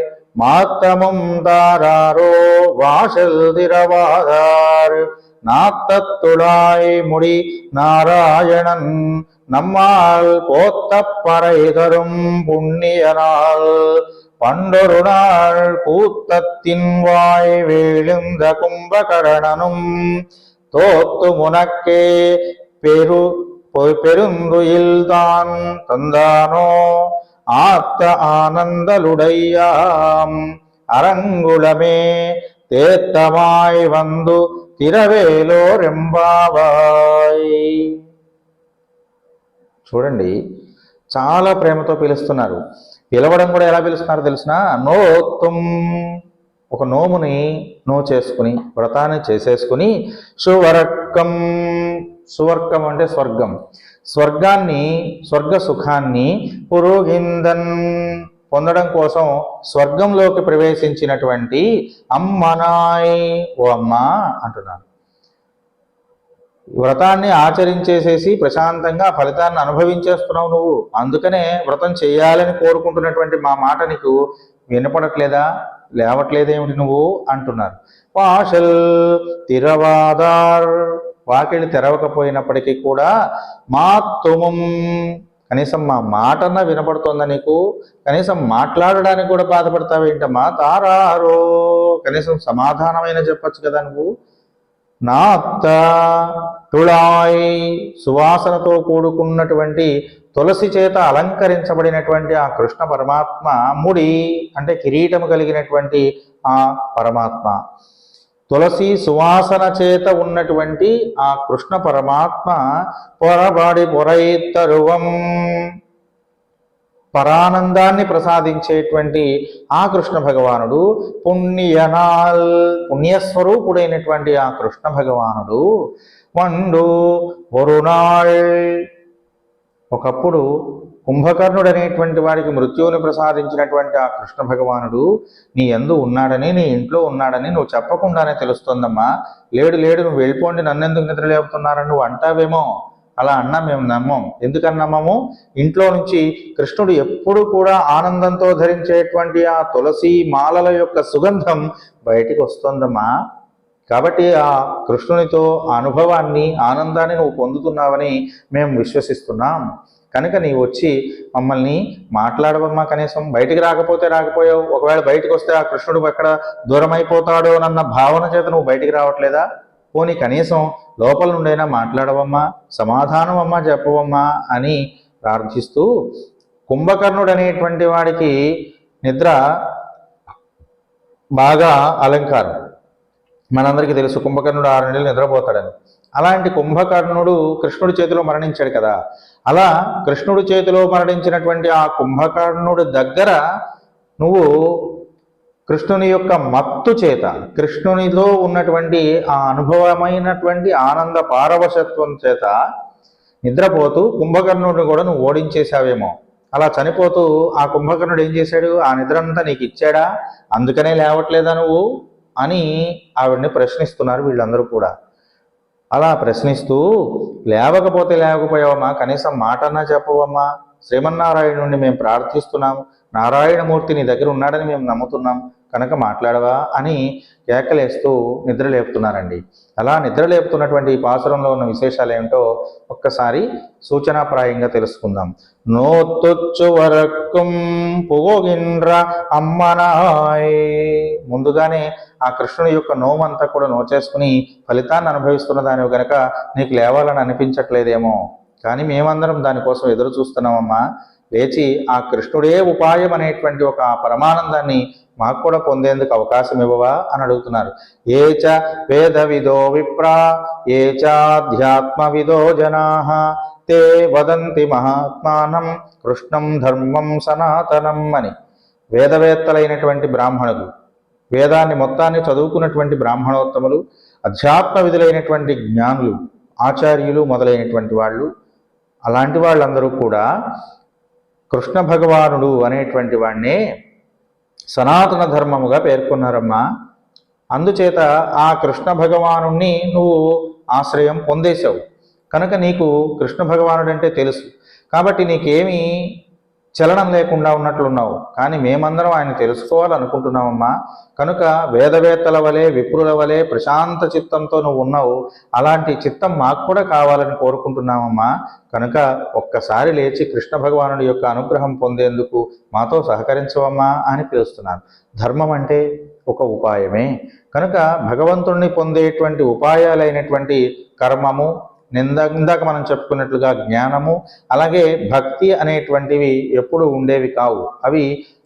[SPEAKER 1] மாத்தமும் தாராரோ வாசல் திரவாதார் நாத்தத்துளாய் முடி நாராயணன் நம்மால் போத்தப்பறை தரும் புண்ணியனால் பண்டொரு நாள் கூத்தத்தின் வாய் வேழுந்த கும்பகரணனும் தோத்து முனக்கே பெருந்துயில்தான் தந்தானோ ஆத்த ஆனந்தலுடையாம் அரங்குளமே தேத்தமாய் வந்து తిరవేలోరెంబావాయ్. చూడండి, చాలా ప్రేమతో పిలుస్తున్నారు. పిలవడం కూడా ఎలా పిలుస్తున్నారు తెలిసిన? నోత్తుం, ఒక నోముని చేసుకుని వ్రతాన్ని చేసేసుకుని, సువర్గం, సువర్గం అంటే స్వర్గం, స్వర్గాన్ని, స్వర్గ సుఖాన్ని పురోగిందన్ పొందడం కోసం స్వర్గంలోకి ప్రవేశించినటువంటి అమ్మనాయ్, ఓ అమ్మా అంటున్నాను. వ్రతాన్ని ఆచరించేసేసి ప్రశాంతంగా ఫలితాన్ని అనుభవించేస్తున్నావు నువ్వు. అందుకనే వ్రతం చేయాలని కోరుకుంటున్నటువంటి మా మాట నీకు వినపడట్లేదా, లేవట్లేదేమిటి నువ్వు అంటున్నారు. వాషల్ తిరవాదార్, వాకిలి తెరవకపోయినప్పటికీ కూడా మాత్తుమం, కనీసం మా మాటన్నా వినపడుతోందా నీకు? కనీసం మాట్లాడడానికి కూడా బాధపడతావేంటమ్మా? తారారో, కనీసం సమాధానమైన చెప్పచ్చు కదా నువ్వు. నాత్త తుళాయ్, సువాసనతో కూడుకున్నటువంటి తులసి చేత అలంకరించబడినటువంటి ఆ కృష్ణ పరమాత్మ, ముడి అంటే కిరీటము కలిగినటువంటి ఆ పరమాత్మ, తులసి సువాసన చేత ఉన్నటువంటి ఆ కృష్ణ పరమాత్మ పొరబాడి పొరైతరువం, పరానందాన్ని ప్రసాదించేటువంటి ఆ కృష్ణ భగవానుడు, పుణ్యనాల్, పుణ్యస్వరూపుడైనటువంటి ఆ కృష్ణ భగవానుడు, వండు వరుణాళ్, ఒకప్పుడు కుంభకర్ణుడు అనేటువంటి వాడికి మృత్యువుని ప్రసాదించినటువంటి ఆ కృష్ణ భగవానుడు నీ యందు ఉన్నాడని, నీ ఇంట్లో ఉన్నాడని నువ్వు చెప్పకుండానే తెలుస్తోందమ్మా. లేడు లేడు, నువ్వు వెళ్ళిపోండి, నన్నెందుకు నిద్రలేపుతున్నారని నువ్వు అంటావేమో. అలా అన్నా మేము నమ్మం. ఎందుకని నమ్మము? ఇంట్లో నుంచి కృష్ణుడు ఎప్పుడు కూడా ఆనందంతో ధరించేటువంటి ఆ తులసి మాలల యొక్క సుగంధం బయటికి వస్తోందమ్మా. కాబట్టి ఆ కృష్ణునితో ఆ అనుభవాన్ని, ఆనందాన్ని నువ్వు పొందుతున్నావని మేము విశ్వసిస్తున్నాం. కనుక నీవు వచ్చి మమ్మల్ని మాట్లాడవమ్మా. కనీసం బయటికి రాకపోతే రాకపోయావు, ఒకవేళ బయటకు వస్తే ఆ కృష్ణుడు ఎక్కడ దూరం అయిపోతాడో అన్న భావన చేత నువ్వు బయటికి రావట్లేదా? పోనీ కనీసం లోపల నుండైనా మాట్లాడవమ్మా, సమాధానం అమ్మా చెప్పవమ్మా అని ప్రార్థిస్తూ, కుంభకర్ణుడు అనేటువంటి వాడికి నిద్ర బాగా అలంకారం. మనందరికీ తెలుసు కుంభకర్ణుడు 6 నెలలు నిద్రపోతాడని. అలాంటి కుంభకర్ణుడు కృష్ణుడి చేతిలో మరణించాడు కదా. అలా కృష్ణుడి చేతిలో మరణించినటువంటి ఆ కుంభకర్ణుడి దగ్గర నువ్వు కృష్ణుని యొక్క మత్తు చేత, కృష్ణునితో ఉన్నటువంటి ఆ అనుభవమైనటువంటి ఆనంద పారవశత్వం చేత నిద్రపోతూ కుంభకర్ణుడిని కూడా నువ్వు ఓడించేశావేమో. అలా చనిపోతూ ఆ కుంభకర్ణుడు ఏం చేశాడు? ఆ నిద్రంతా నీకు ఇచ్చాడా? అందుకనే లేవట్లేదా నువ్వు అని ఆవిడ్ని ప్రశ్నిస్తున్నారు వీళ్ళందరూ కూడా. అలా ప్రశ్నిస్తూ, లేవకపోతే లేవకపోయావమ్మా, కనీసం మాటన్నా చెప్పవమ్మా, శ్రీమన్నారాయణుడిని మేము ప్రార్థిస్తున్నాము, నారాయణమూర్తి నీ దగ్గర ఉన్నాడని మేము నమ్ముతున్నాం కనుక మాట్లాడవా అని కేకలేస్తూ నిద్రలేపుతున్నారండి. అలా నిద్రలేపుతున్నటువంటి ఈ పాసురంలో ఉన్న విశేషాలు ఏమిటో ఒక్కసారి సూచనాప్రాయంగా తెలుసుకుందాం. నోత్తొచ్చు వరక్కుం పోగిన్ర అమ్మనాయ్. ముందుగానే ఆ కృష్ణుని యొక్క నోమంతా కూడా నోచేసుకుని ఫలితాన్ని అనుభవిస్తున్న దానివి గనక నీకు లేవాలని అనిపించట్లేదేమో, కానీ మేమందరం దానికోసం ఎదురు చూస్తున్నామమ్మా. లేచి ఆ కృష్ణుడే ఉపాయం అనేటువంటి ఒక పరమానందాన్ని మాకు కూడా పొందేందుకు అవకాశం ఇవ్వవా అని అడుగుతున్నారు. ఏచ వేద విదో విప్రా ఏచాధ్యాత్మ విదో జనాః తే వదంతి మహాత్మానం కృష్ణం ధర్మం సనాతనం అని. వేదవేత్తలైనటువంటి బ్రాహ్మణులు, వేదాన్ని మొత్తాన్ని చదువుకున్నటువంటి బ్రాహ్మణోత్తములు, అధ్యాత్మ విధులైనటువంటి జ్ఞానులు, ఆచార్యులు మొదలైనటువంటి వాళ్ళు, అలాంటి వాళ్ళందరూ కూడా కృష్ణ భగవానుడు అనేటువంటి వాడినే సనాతన ధర్మముగా పేర్కొన్నారమ్మా. అందుచేత ఆ కృష్ణ భగవానుణ్ణి నువ్వు ఆశ్రయం పొందేశావు కనుక నీకు కృష్ణ భగవానుడు అంటే తెలుసు, కాబట్టి నీకేమీ చలనం లేకుండా ఉన్నట్లున్నావు. కానీ మేమందరం ఆయన తెలుసుకోవాలనుకుంటున్నామమ్మా. కనుక వేదవేత్తల వలె విప్రుల వలె ప్రశాంత చిత్తంతో నువ్వు ఉన్నావు, అలాంటి చిత్తం మాకు కూడా కావాలని కోరుకుంటున్నామమ్మా. కనుక ఒక్కసారి లేచి కృష్ణ భగవానుడి యొక్క అనుగ్రహం పొందేందుకు మాతో సహకరించవమ్మా అని పిలుస్తున్నారు. ధర్మం అంటే ఒక ఉపాయమే కనుక భగవంతుణ్ణి పొందేటువంటి ఉపాయాలైనటువంటి కర్మము, ఇందాక మనం చెప్పుకున్నట్లుగా జ్ఞానము, అలాగే భక్తి అనేటువంటివి ఎప్పుడు ఉండేవి కావు. అవి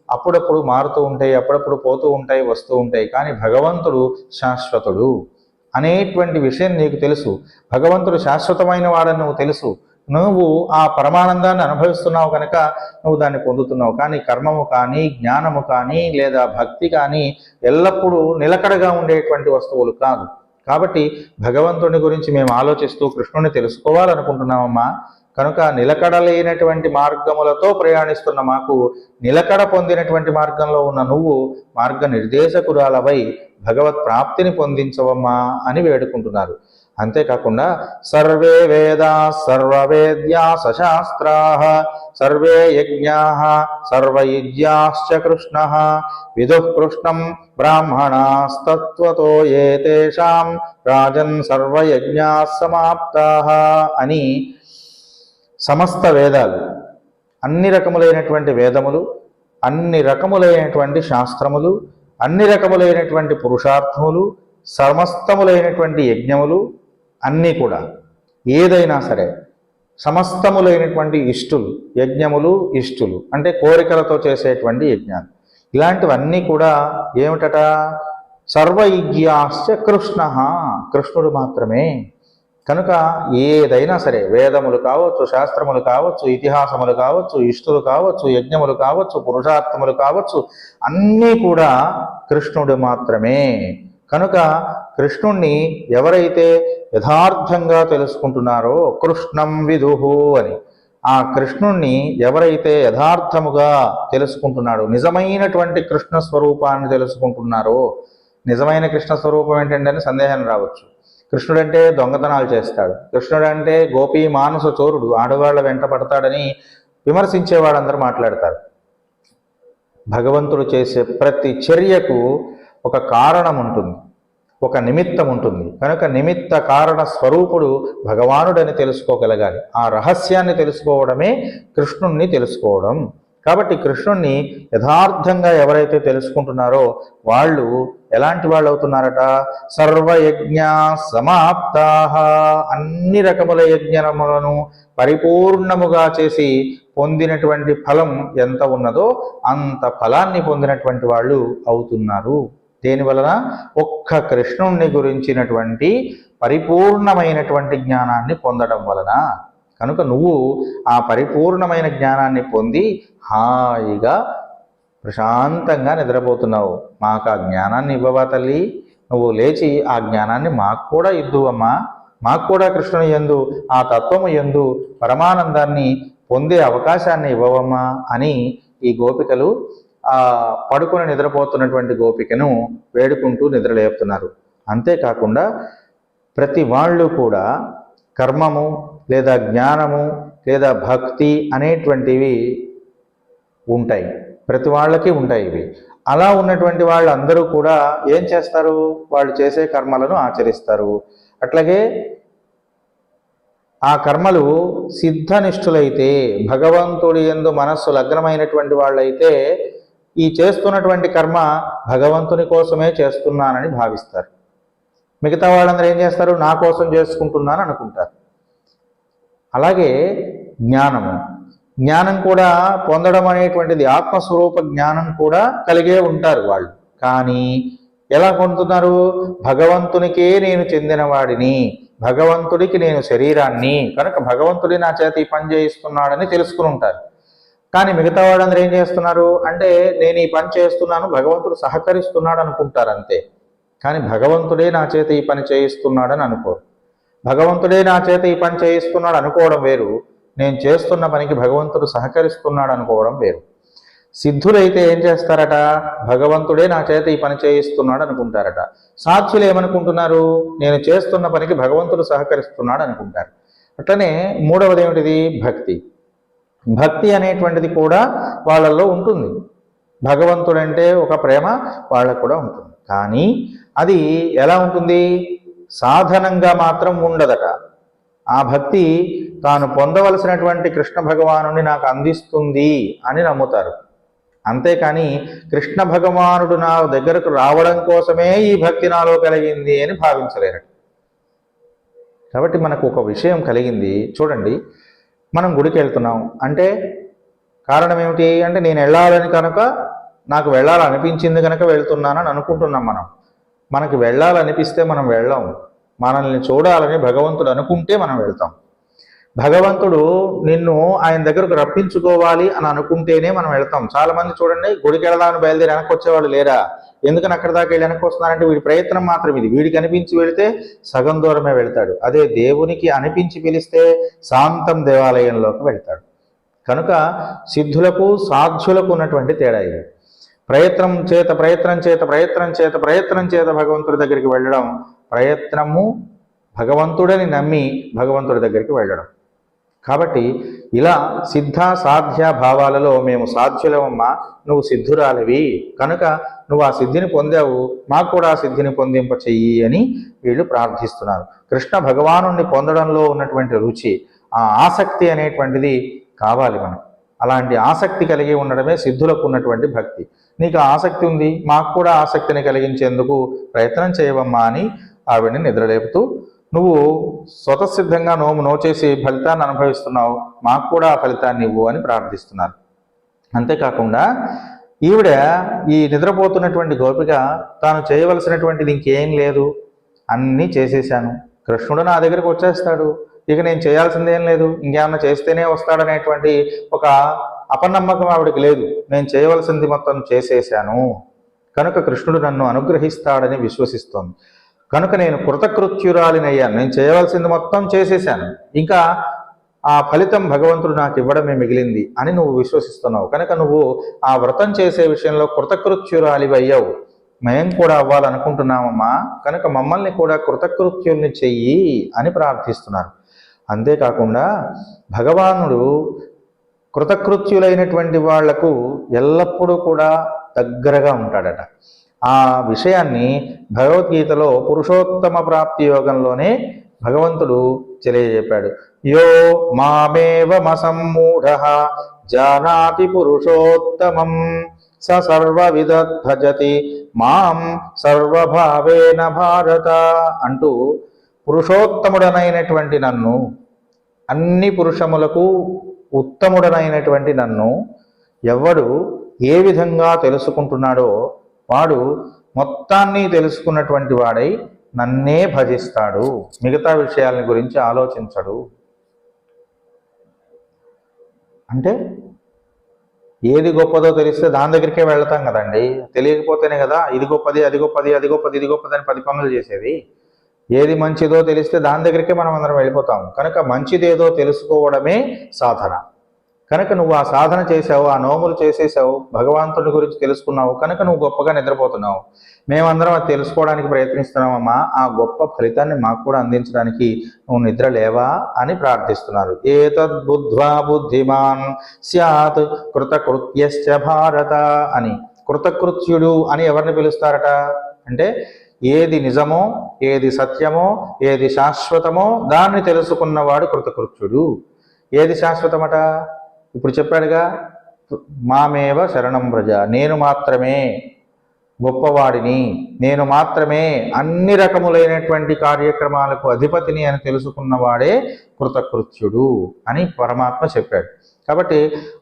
[SPEAKER 1] అప్పుడప్పుడు మారుతూ ఉంటాయి, అప్పుడప్పుడు పోతూ ఉంటాయి, వస్తూ ఉంటాయి. కానీ భగవంతుడు శాశ్వతుడు అనేటువంటి విషయం నీకు తెలుసు. భగవంతుడు శాశ్వతమైన వాడని నువ్వు తెలుసు. నువ్వు ఆ పరమానందాన్ని అనుభవిస్తున్నావు కనుక నువ్వు దాన్ని పొందుతున్నావు. కానీ కర్మము కానీ జ్ఞానము కానీ లేదా భక్తి కానీ ఎల్లప్పుడూ నిలకడగా ఉండేటువంటి వస్తువులు కాదు. కాబట్టి భగవంతుని గురించి మేము ఆలోచిస్తూ కృష్ణుని తెలుసుకోవాలనుకుంటున్నామమ్మా. కనుక నిలకడలేనటువంటి మార్గములతో ప్రయాణిస్తున్న మాకు నిలకడ పొందినటువంటి మార్గంలో ఉన్న నువ్వు మార్గ నిర్దేశకురాలవై భగవత్ ప్రాప్తిని పొందించవమ్మా అని వేడుకుంటున్నారు. అంతేకాకుండా సర్వే వేదా సర్వవేద్యా సశాస్త్రాః సర్వే యజ్ఞాః సర్వయుజ్యాశ్చ కృష్ణః విదుః కృష్ణం బ్రాహ్మణాస్తత్వతో ఏతేషాం రాజన్ సర్వయజ్ఞాః సమాప్తాః అని సమస్త వేదాలు, అన్ని రకములైనటువంటి వేదములు, అన్ని రకములైనటువంటి శాస్త్రములు, అన్ని రకములైనటువంటి పురుషార్థములు, సమస్తములైనటువంటి యజ్ఞములు అన్నీ కూడా ఏదైనా సరే సమస్తములైనటువంటి ఇష్టులు, యజ్ఞములు ఇష్టులు అంటే కోరికలతో చేసేటువంటి యజ్ఞాలు, ఇలాంటివన్నీ కూడా ఏమిటట? సర్వయజ్ఞాశ్చ కృష్ణ, కృష్ణుడు మాత్రమే. కనుక ఏదైనా సరే వేదములు కావచ్చు, శాస్త్రములు కావచ్చు, ఇతిహాసములు కావచ్చు, ఇష్టులు కావచ్చు, యజ్ఞములు కావచ్చు, పురుషార్థములు కావచ్చు, అన్నీ కూడా కృష్ణుడు మాత్రమే. కనుక కృష్ణుణ్ణి ఎవరైతే యథార్థంగా తెలుసుకుంటున్నారో కృష్ణం విదుహు అని, ఆ కృష్ణుణ్ణి ఎవరైతే యథార్థముగా తెలుసుకుంటున్నాడో, నిజమైనటువంటి కృష్ణ స్వరూపాన్ని తెలుసుకుంటున్నారో, నిజమైన కృష్ణ స్వరూపం ఏంటంటే అని సందేహం రావచ్చు. కృష్ణుడంటే దొంగతనాలు చేస్తాడు, కృష్ణుడంటే గోపీ మానస చోరుడు, ఆడవాళ్ళ వెంట పడతాడని విమర్శించేవాడందరూ మాట్లాడతారు. భగవంతుడు చేసే ప్రతి చర్యకు ఒక కారణం ఉంటుంది, ఒక నిమిత్తం ఉంటుంది. కనుక నిమిత్త కారణ స్వరూపుడు భగవానుడని తెలుసుకోగలగాలి. ఆ రహస్యాన్ని తెలుసుకోవడమే కృష్ణుణ్ణి తెలుసుకోవడం. కాబట్టి కృష్ణుణ్ణి యథార్థంగా ఎవరైతే తెలుసుకుంటున్నారో వాళ్ళు ఎలాంటి వాళ్ళు అవుతున్నారట? సర్వయజ్ఞ సమాప్తాః, అన్ని రకముల యజ్ఞములను పరిపూర్ణముగా చేసి పొందినటువంటి ఫలం ఎంత ఉన్నదో అంత ఫలాన్ని పొందినటువంటి వాళ్ళు అవుతున్నారు. దేని వలన? ఒక్క కృష్ణుణ్ణి గురించినటువంటి పరిపూర్ణమైనటువంటి జ్ఞానాన్ని పొందడం వలన. కనుక నువ్వు ఆ పరిపూర్ణమైన జ్ఞానాన్ని పొంది హాయిగా ప్రశాంతంగా నిద్రపోతున్నావు. మాకు ఆ జ్ఞానాన్ని ఇవ్వవా తల్లి? నువ్వు లేచి ఆ జ్ఞానాన్ని మాకు కూడా ఇద్దువమ్మా. మాకు కూడా కృష్ణుని యందు, ఆ తత్వము యందు పరమానందాన్ని పొందే అవకాశాన్ని ఇవ్వవమ్మా అని ఈ గోపికలు ఆ పడుకొని నిద్రపోతున్నటువంటి గోపికను వేడుకుంటూ నిద్రలేపుతున్నారు. అంతేకాకుండా ప్రతి వాళ్ళు కూడా కర్మము లేదా జ్ఞానము లేదా భక్తి అనేటువంటివి ఉంటాయి, ప్రతి వాళ్ళకి ఉంటాయి ఇవి. అలా ఉన్నటువంటి వాళ్ళందరూ కూడా ఏం చేస్తారు? వాళ్ళు చేసే కర్మలను ఆచరిస్తారు. అట్లాగే ఆ కర్మలు సిద్ధనిష్ఠులైతే, భగవంతుడి యందు మనస్సు లగ్నమైనటువంటి వాళ్ళైతే ఈ చేస్తున్నటువంటి కర్మ భగవంతుని కోసమే చేస్తున్నానని భావిస్తారు. మిగతా వాళ్ళందరూ ఏం చేస్తారు? నా కోసం చేసుకుంటున్నాను అనుకుంటారు. అలాగే జ్ఞానం కూడా పొందడం అనేటువంటిది, ఆత్మస్వరూప జ్ఞానం కూడా కలిగే ఉంటారు వాళ్ళు. కానీ ఎలా పొందుతున్నారు? భగవంతునికే నేను చెందినవాడిని, భగవంతుడికి నేను శరీరాన్ని, కనుక భగవంతుడి నా చేత ఈ పని చేయిస్తున్నాడని తెలుసుకుని ఉంటారు. కానీ మిగతా వాళ్ళందరూ ఏం చేస్తున్నారు అంటే, నేను ఈ పని చేస్తున్నాను, భగవంతుడు సహకరిస్తున్నాడు అనుకుంటారు అంతే. కానీ భగవంతుడే నా చేత ఈ పని చేయిస్తున్నాడని అనుకోరు. భగవంతుడే నా చేత ఈ పని చేయిస్తున్నాడు అనుకోవడం వేరు, నేను చేస్తున్న పనికి భగవంతుడు సహకరిస్తున్నాడు అనుకోవడం వేరు. సిద్ధులైతే ఏం చేస్తారట? భగవంతుడే నా చేత ఈ పని చేయిస్తున్నాడు అనుకుంటారట. సాధ్యులు ఏమనుకుంటున్నారు? నేను చేస్తున్న పనికి భగవంతుడు సహకరిస్తున్నాడు అనుకుంటారు. అట్లనే మూడవది ఏమిటిది? భక్తి అనేటువంటిది కూడా వాళ్ళల్లో ఉంటుంది. భగవంతుడంటే ఒక ప్రేమ వాళ్ళకు కూడా ఉంటుంది. కానీ అది ఎలా ఉంటుంది? సాధనంగా మాత్రం ఉండదట. ఆ భక్తి తాను పొందవలసినటువంటి కృష్ణ భగవానుని నాకు అందిస్తుంది అని నమ్ముతారు. అంతేకాని కృష్ణ భగవానుడు నా దగ్గరకు రావడం కోసమే ఈ భక్తి నాలో కలిగింది అని భావించలేరు. కాబట్టి మనకు ఒక విషయం కలిగింది. చూడండి, మనం గుడికి వెళ్తున్నాం అంటే కారణం ఏమిటి అంటే, నేను వెళ్ళాలని కనుక, నాకు వెళ్ళాలనిపించింది కనుక వెళ్తున్నానని అనుకుంటున్నాం. మనకి వెళ్ళాలనిపిస్తే మనం వెళ్ళాం. మనల్ని చూడాలని భగవంతుడు అనుకుంటే మనం వెళ్తాం. భగవంతుడు నిన్ను ఆయన దగ్గరకు రప్పించుకోవాలి అని అనుకుంటేనే మనం వెళ్తాం. చాలా మంది చూడండి, గుడికి వెళ్దామని బయలుదేరి వెనక్కి వచ్చేవాళ్ళు లేరా? ఎందుకని అక్కడ దాకా వెళ్ళి వెనక్కి వస్తున్నారంటే వీడి ప్రయత్నం మాత్రం ఇది. వీడికి అనిపించి వెళితే సగం దూరమే వెళ్తాడు. అదే దేవునికి అనిపించి పిలిస్తే శాంతం దేవాలయంలోకి వెళ్తాడు. కనుక సిద్ధులకు సాధ్యులకు ఉన్నటువంటి తేడా ఇది. ప్రయత్నం చేత భగవంతుడి దగ్గరికి వెళ్ళడం, ప్రయత్నము భగవంతుడని నమ్మి భగవంతుడి దగ్గరికి వెళ్ళడం. కాబట్టి ఇలా సిద్ధ సాధ్య భావాలలో మేము సాధ్యులమమ్మా, నువ్వు సిద్ధురాలివి కనుక నువ్వు ఆ సిద్ధిని పొందావు, మాకు కూడా ఆ సిద్ధిని పొందింప చెయ్యి అని వీళ్ళు ప్రార్థిస్తున్నారు. కృష్ణ భగవానుణ్ణి పొందడంలో ఉన్నటువంటి రుచి, ఆ ఆసక్తి అనేటువంటిది కావాలి మనకు. అలాంటి ఆసక్తి కలిగి ఉండడమే సిద్ధులకు ఉన్నటువంటి భక్తి. నీకు ఆసక్తి ఉంది, మాకు కూడా ఆసక్తిని కలిగించేందుకు ప్రయత్నం చేయవమ్మా అని ఆవిడని నిద్రలేపుతూ, నువ్వు స్వతసిద్ధంగా నోచేసి ఫలితాన్ని అనుభవిస్తున్నావు, మాకు కూడా ఆ ఫలితాన్ని ఇవ్వు అని ప్రార్థిస్తున్నారు. అంతేకాకుండా ఈవిడ ఈ నిద్రపోతున్నటువంటి గోపిక తాను చేయవలసినటువంటిది ఇంకేం లేదు, అన్నీ చేసేశాను, కృష్ణుడు నా దగ్గరికి వచ్చేస్తాడు, ఇక నేను చేయాల్సిందేం లేదు, ఇంకేమన్నా చేస్తేనే వస్తాడనేటువంటి ఒక అపనమ్మకం ఆవిడకి లేదు. నేను చేయవలసింది మొత్తం చేసేశాను కనుక కృష్ణుడు నన్ను అనుగ్రహిస్తాడని విశ్వసిస్తోంది. కనుక నేను కృతకృత్యురాలినయ్యాను, నేను చేయవలసింది మొత్తం చేసేశాను, ఇంకా ఆ ఫలితం భగవంతుడు నాకు ఇవ్వడమే మిగిలింది అని నువ్వు విశ్వసిస్తున్నావు. కనుక నువ్వు ఆ వ్రతం చేసే విషయంలో కృతకృత్యురాలివి అయ్యావు. మేము కూడా అవ్వాలనుకుంటున్నామమ్మా, కనుక మమ్మల్ని కూడా కృతకృత్యుల్ని చెయ్యి అని ప్రార్థిస్తున్నారు. అంతేకాకుండా భగవానుడు కృతకృత్యులైనటువంటి వాళ్లకు ఎల్లప్పుడూ కూడా దగ్గరగా ఉంటాడట. ఆ విషయాన్ని భగవద్గీతలో పురుషోత్తమ ప్రాప్తి యోగంలోనే భగవంతుడు తెలియజెప్పాడు. యో మామేవమసమ్మూఢః జానాతి పురుషోత్తమం స సర్వవిదత్ భజతి మాం సర్వభావేన భారత అంటూ, పురుషోత్తముడనైనటువంటి నన్ను, అన్ని పురుషములకు ఉత్తముడనైనటువంటి నన్ను ఎవడు ఏ విధంగా తెలుసుకుంటున్నాడో వాడు మొత్తాన్ని తెలుసుకున్నటువంటి వాడై నన్నే భజిస్తాడు, మిగతా విషయాలని గురించి ఆలోచించడు. అంటే ఏది గొప్పదో తెలిస్తే దాని దగ్గరికే వెళ్తాం కదండి. తెలియకపోతేనే కదా ఇది గొప్పది, అది గొప్పది, అది గొప్పది, ఇది గొప్పది అని 10 పనులు చేసేది. ఏది మంచిదో తెలిస్తే దాని దగ్గరికే మనం అందరం వెళ్ళిపోతాం. కనుక మంచిదేదో తెలుసుకోవడమే సాధన. కనుక నువ్వు ఆ సాధన చేసావు, ఆ నోములు చేసేసావు, భగవంతుడి గురించి తెలుసుకున్నావు కనుక నువ్వు గొప్పగా నిద్రపోతున్నావు. మేమందరం అది తెలుసుకోవడానికి ప్రయత్నిస్తున్నామమ్మా, ఆ గొప్ప ఫలితాన్ని మాకు కూడా అందించడానికి నువ్వు నిద్ర లేవా అని ప్రార్థిస్తున్నారు. ఏతద్బుద్ధ్వా బుద్ధిమాన్ స్యాత్ కృతకృత్యశ్చ భారత అని. కృతకృత్యుడు అని ఎవరిని పిలుస్తారట అంటే ఏది నిజమో, ఏది సత్యమో, ఏది శాశ్వతమో దాన్ని తెలుసుకున్నవాడు కృతకృత్యుడు. ఏది శాశ్వతమట? ఇప్పుడు చెప్పాడుగా, మామేవ శరణం వ్రజ, నేను మాత్రమే గొప్పవాడిని, నేను మాత్రమే అన్ని రకములైనటువంటి కార్యక్రమాలకు అధిపతిని అని తెలుసుకున్నవాడే కృతకృత్యుడు అని పరమాత్మ చెప్పాడు. కాబట్టి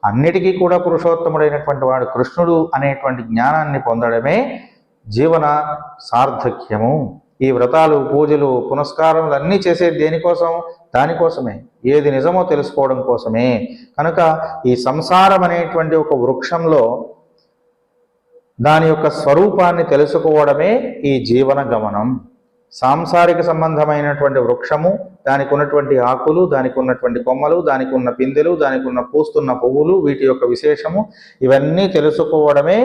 [SPEAKER 1] అన్నిటికీ కూడా పురుషోత్తముడైనటువంటి వాడు కృష్ణుడు అనేటువంటి జ్ఞానాన్ని పొందడమే జీవన సార్థక్యము. ఈ వ్రతాలు, పూజలు, పునస్కారములు అన్నీ చేసేది దేనికోసం? దానికోసమే, ఏది నిజమో తెలుసుకోవడం కోసమే. కనుక ఈ సంసారం అనేటువంటి ఒక వృక్షంలో దాని యొక్క స్వరూపాన్ని తెలుసుకోవడమే ఈ జీవన గమనం. సాంసారిక సంబంధమైనటువంటి వృక్షము, దానికి ఉన్నటువంటి ఆకులు, దానికి ఉన్నటువంటి కొమ్మలు, దానికి ఉన్న పిందెలు, దానికి ఉన్న పూస్తున్న పువ్వులు, వీటి యొక్క విశేషము, ఇవన్నీ తెలుసుకోవడమే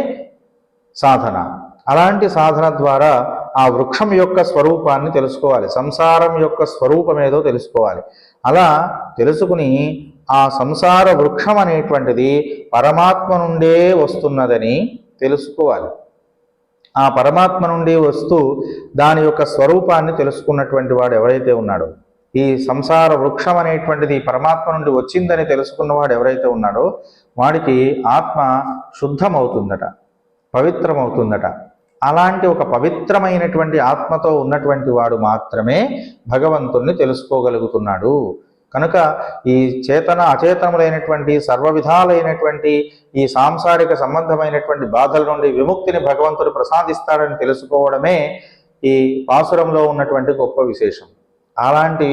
[SPEAKER 1] సాధన. అలాంటి సాధన ద్వారా ఆ వృక్షం యొక్క స్వరూపాన్ని తెలుసుకోవాలి, సంసారం యొక్క స్వరూపం ఏదో తెలుసుకోవాలి. అలా తెలుసుకుని ఆ సంసార వృక్షం అనేటువంటిది పరమాత్మ నుండే వస్తున్నదని తెలుసుకోవాలి. ఆ పరమాత్మ నుండి వస్తూ దాని యొక్క స్వరూపాన్ని తెలుసుకున్నటువంటి వాడు ఎవరైతే ఉన్నాడో, ఈ సంసార వృక్షం అనేటువంటిది పరమాత్మ నుండి వచ్చిందని తెలుసుకున్నవాడు ఎవరైతే ఉన్నాడో వాడికి ఆత్మ శుద్ధమవుతుందట, పవిత్రమవుతుందట. అలాంటి ఒక పవిత్రమైనటువంటి ఆత్మతో ఉన్నటువంటి వాడు మాత్రమే భగవంతుణ్ణి తెలుసుకోగలుగుతున్నాడు. కనుక ఈ చేతన అచేతనములైనటువంటి సర్వ విధాలైనటువంటి ఈ సాంసారిక సంబంధమైనటువంటి బాధల నుండి విముక్తిని భగవంతుడు ప్రసాదిస్తాడని తెలుసుకోవడమే ఈ పాసురంలో ఉన్నటువంటి గొప్ప విశేషం. అలాంటి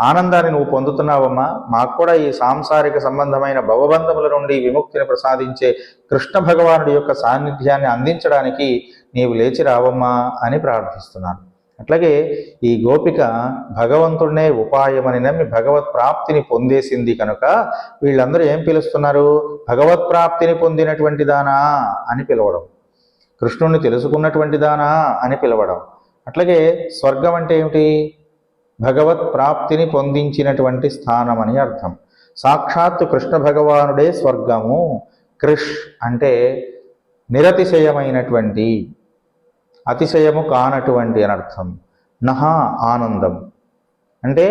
[SPEAKER 1] ఆనందాన్ని నువ్వు పొందుతున్నావమ్మా. మాకు కూడా ఈ సాంసారిక సంబంధమైన భవబంధముల నుండి విముక్తిని ప్రసాదించే కృష్ణ భగవానుడి యొక్క సాన్నిధ్యాన్ని అందించడానికి నీవు లేచి రావమ్మా అని ప్రార్థిస్తున్నాను. అట్లాగే ఈ గోపిక భగవంతుడినే ఉపాయమని నమ్మి భగవత్ ప్రాప్తిని పొందేసింది కనుక వీళ్ళందరూ ఏం పిలుస్తున్నారు? భగవత్ ప్రాప్తిని పొందినటువంటి దానా అని పిలవడం, కృష్ణుణ్ణి తెలుసుకున్నటువంటి దానా అని పిలవడం. అట్లాగే స్వర్గం అంటే ఏమిటి? భగవత్ ప్రాప్తిని పొందించినటువంటి స్థానం అని అర్థం. సాక్షాత్తు కృష్ణ భగవానుడే స్వర్గము. కృష్ అంటే నిరతిశయమైనటువంటి, అతిశయము కానటువంటి అని అర్థం. నహ ఆనందం అంటే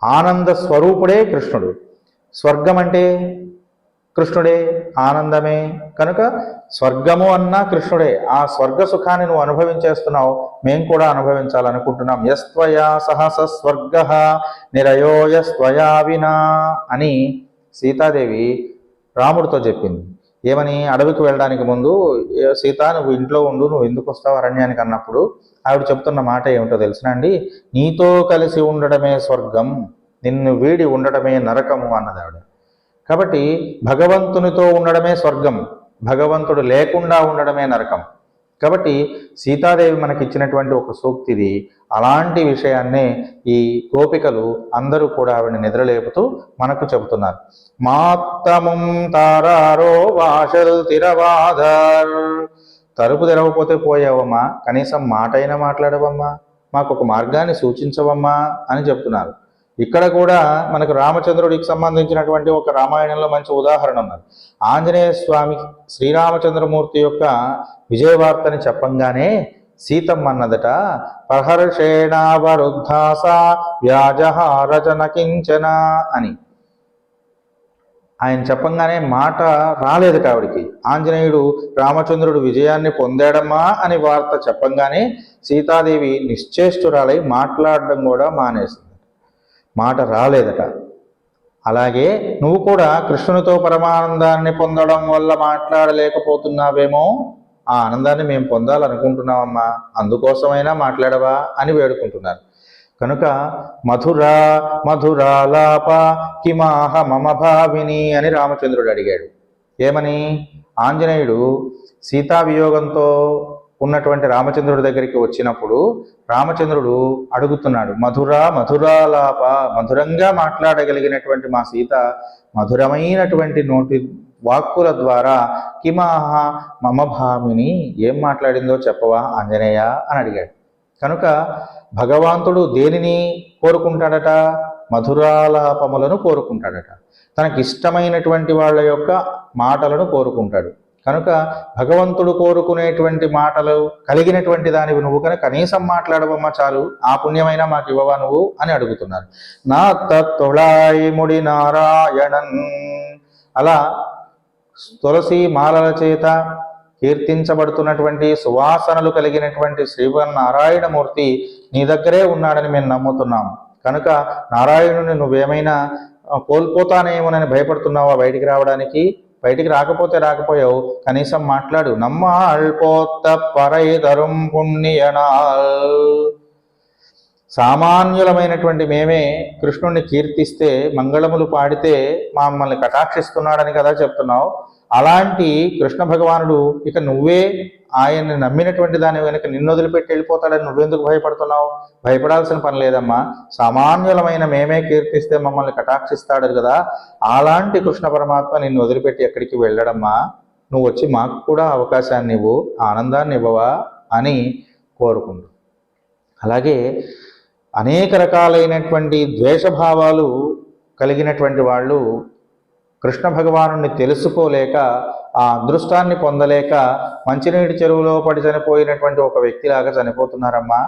[SPEAKER 1] ఆనంద స్వరూపుడే కృష్ణుడు. స్వర్గం అంటే కృష్ణుడే, ఆనందమే. కనుక స్వర్గము అన్నా కృష్ణుడే. ఆ స్వర్గ సుఖాన్ని నువ్వు అనుభవించేస్తున్నావు, మేము కూడా అనుభవించాలనుకుంటున్నాం. యస్త్వయా సహస స్వర్గ నిరయో యస్త్వయా వినా అని సీతాదేవి రాముడితో చెప్పింది. ఏమని? అడవికి వెళ్ళడానికి ముందు సీత నువ్వు ఇంట్లో ఉండు, నువ్వు ఎందుకు వస్తావు అరణ్యానికి అన్నప్పుడు ఆవిడ చెప్తున్న మాట ఏమిటో తెలిసిన అండి? నీతో కలిసి ఉండడమే స్వర్గం, నిన్ను వీడి ఉండడమే నరకము అన్నది ఆవిడ. కాబట్టి భగవంతునితో ఉండడమే స్వర్గం, భగవంతుడు లేకుండా ఉండడమే నరకం. కాబట్టి సీతాదేవి మనకిచ్చినటువంటి ఒక సూక్తిది. అలాంటి విషయాన్నే ఈ గోపికలు అందరూ కూడా ఆవిడని నిద్రలేపుతూ మనకు చెబుతున్నారు. మాత్తముం తారారో వాషల్ తిరవాధర్. తలుపు తెరవకపోతే పోయావమ్మా, కనీసం మాట అయినా మాట్లాడవమ్మా, మాకు ఒక మార్గాన్ని సూచించవమ్మా అని చెప్తున్నారు. ఇక్కడ కూడా మనకు రామచంద్రుడికి సంబంధించినటువంటి ఒక రామాయణంలో మంచి ఉదాహరణ ఉన్నది. ఆంజనేయ స్వామి శ్రీరామచంద్రమూర్తి యొక్క విజయవార్తని చెప్పంగానే సీతమ్మ అన్నదట, ప్రహర్షేణావరుద్ధాస వ్యాజహారచన కించన అని. ఆయన చెప్పంగానే మాట రాలేదు కావిడికి. ఆంజనేయుడు రామచంద్రుడు విజయాన్ని పొందాడమ్మా అని వార్త చెప్పంగానే సీతాదేవి నిశ్చేష్టురాలై మాట్లాడడం కూడా మానేసింది, మాట రాలేదట. అలాగే నువ్వు కూడా కృష్ణునితో పరమానందాన్ని పొందడం వల్ల మాట్లాడలేకపోతున్నావేమో, ఆ ఆనందాన్ని మేము పొందాలనుకుంటున్నామమ్మా, అందుకోసమైనా మాట్లాడవా అని వేడుకుంటున్నారు. కనుక మధురా మధురాలాప కిమాహ మమ భావిని అని రామచంద్రుడు అడిగాడు. ఏమని? ఆంజనేయుడు సీతావియోగంతో ఉన్నటువంటి రామచంద్రుడి దగ్గరికి వచ్చినప్పుడు రామచంద్రుడు అడుగుతున్నాడు, మధురాలాప, మధురంగా మాట్లాడగలిగినటువంటి మా సీత మధురమైనటువంటి నోటి వాక్కుల ద్వారా కిమాహ మమ భామిని, ఏం మాట్లాడిందో చెప్పవా ఆంజనేయ అని అడిగాడు. కనుక భగవంతుడు దేనిని కోరుకుంటాడట? మధురాలాపములను కోరుకుంటాడట. తనకిష్టమైనటువంటి వాళ్ళ యొక్క మాటలను కోరుకుంటాడు. కనుక భగవంతుడు కోరుకునేటువంటి మాటలు కలిగినటువంటి దానివి నువ్వు కనుక కనీసం మాట్లాడవమ్మా చాలు, ఆ పుణ్యమైనా మాకు ఇవ్వవా నువ్వు అని అడుగుతున్నారు. నా తొళాయి ముడి నారాయణన్, అలా తులసి మాలల చేత కీర్తించబడుతున్నటువంటి సువాసనలు కలిగినటువంటి శ్రీమన్నారాయణమూర్తి నీ దగ్గరే ఉన్నాడని మేము నమ్ముతున్నాం. కనుక నారాయణుని నువ్వేమైనా కోల్పోతానేమోనని భయపడుతున్నావా బయటికి రావడానికి? బయటికి రాకపోతే రాకపోయావు, కనీసం మాట్లాడు. నమ్మాల్పోత్త పరైదరుం పుణ్యనాల్, సామాన్యులమైనటువంటి మేమే కృష్ణుణ్ణి కీర్తిస్తే మంగళములు పాడితే మమ్మల్ని కటాక్షిస్తున్నాడని కదా చెప్తున్నావు. అలాంటి కృష్ణ భగవానుడు ఇక నువ్వే ఆయన్ని నమ్మినటువంటి దాని వెనుక నిన్ను వదిలిపెట్టి వెళ్ళిపోతాడని నువ్వెందుకు భయపడుతున్నావు? భయపడాల్సిన పని లేదమ్మా. సామాన్యులమైన మేమే కీర్తిస్తే మమ్మల్ని కటాక్షిస్తాడు కదా, అలాంటి కృష్ణ పరమాత్మ నిన్ను వదిలిపెట్టి ఎక్కడికి వెళ్ళడమ్మా, నువ్వు వచ్చి మాకు కూడా అవకాశాన్ని ఇవ్వు, ఆనందాన్ని ఇవ్వవా అని కోరుకుంటు. అలాగే అనేక రకాలైనటువంటి ద్వేషభావాలు కలిగినటువంటి వాళ్ళు కృష్ణ భగవానుని తెలుసుకోలేక, ఆ అదృష్టాన్ని పొందలేక మంచినీటి చెరువులో పడి చనిపోయినటువంటి ఒక వ్యక్తిలాగా చనిపోతున్నారమ్మా.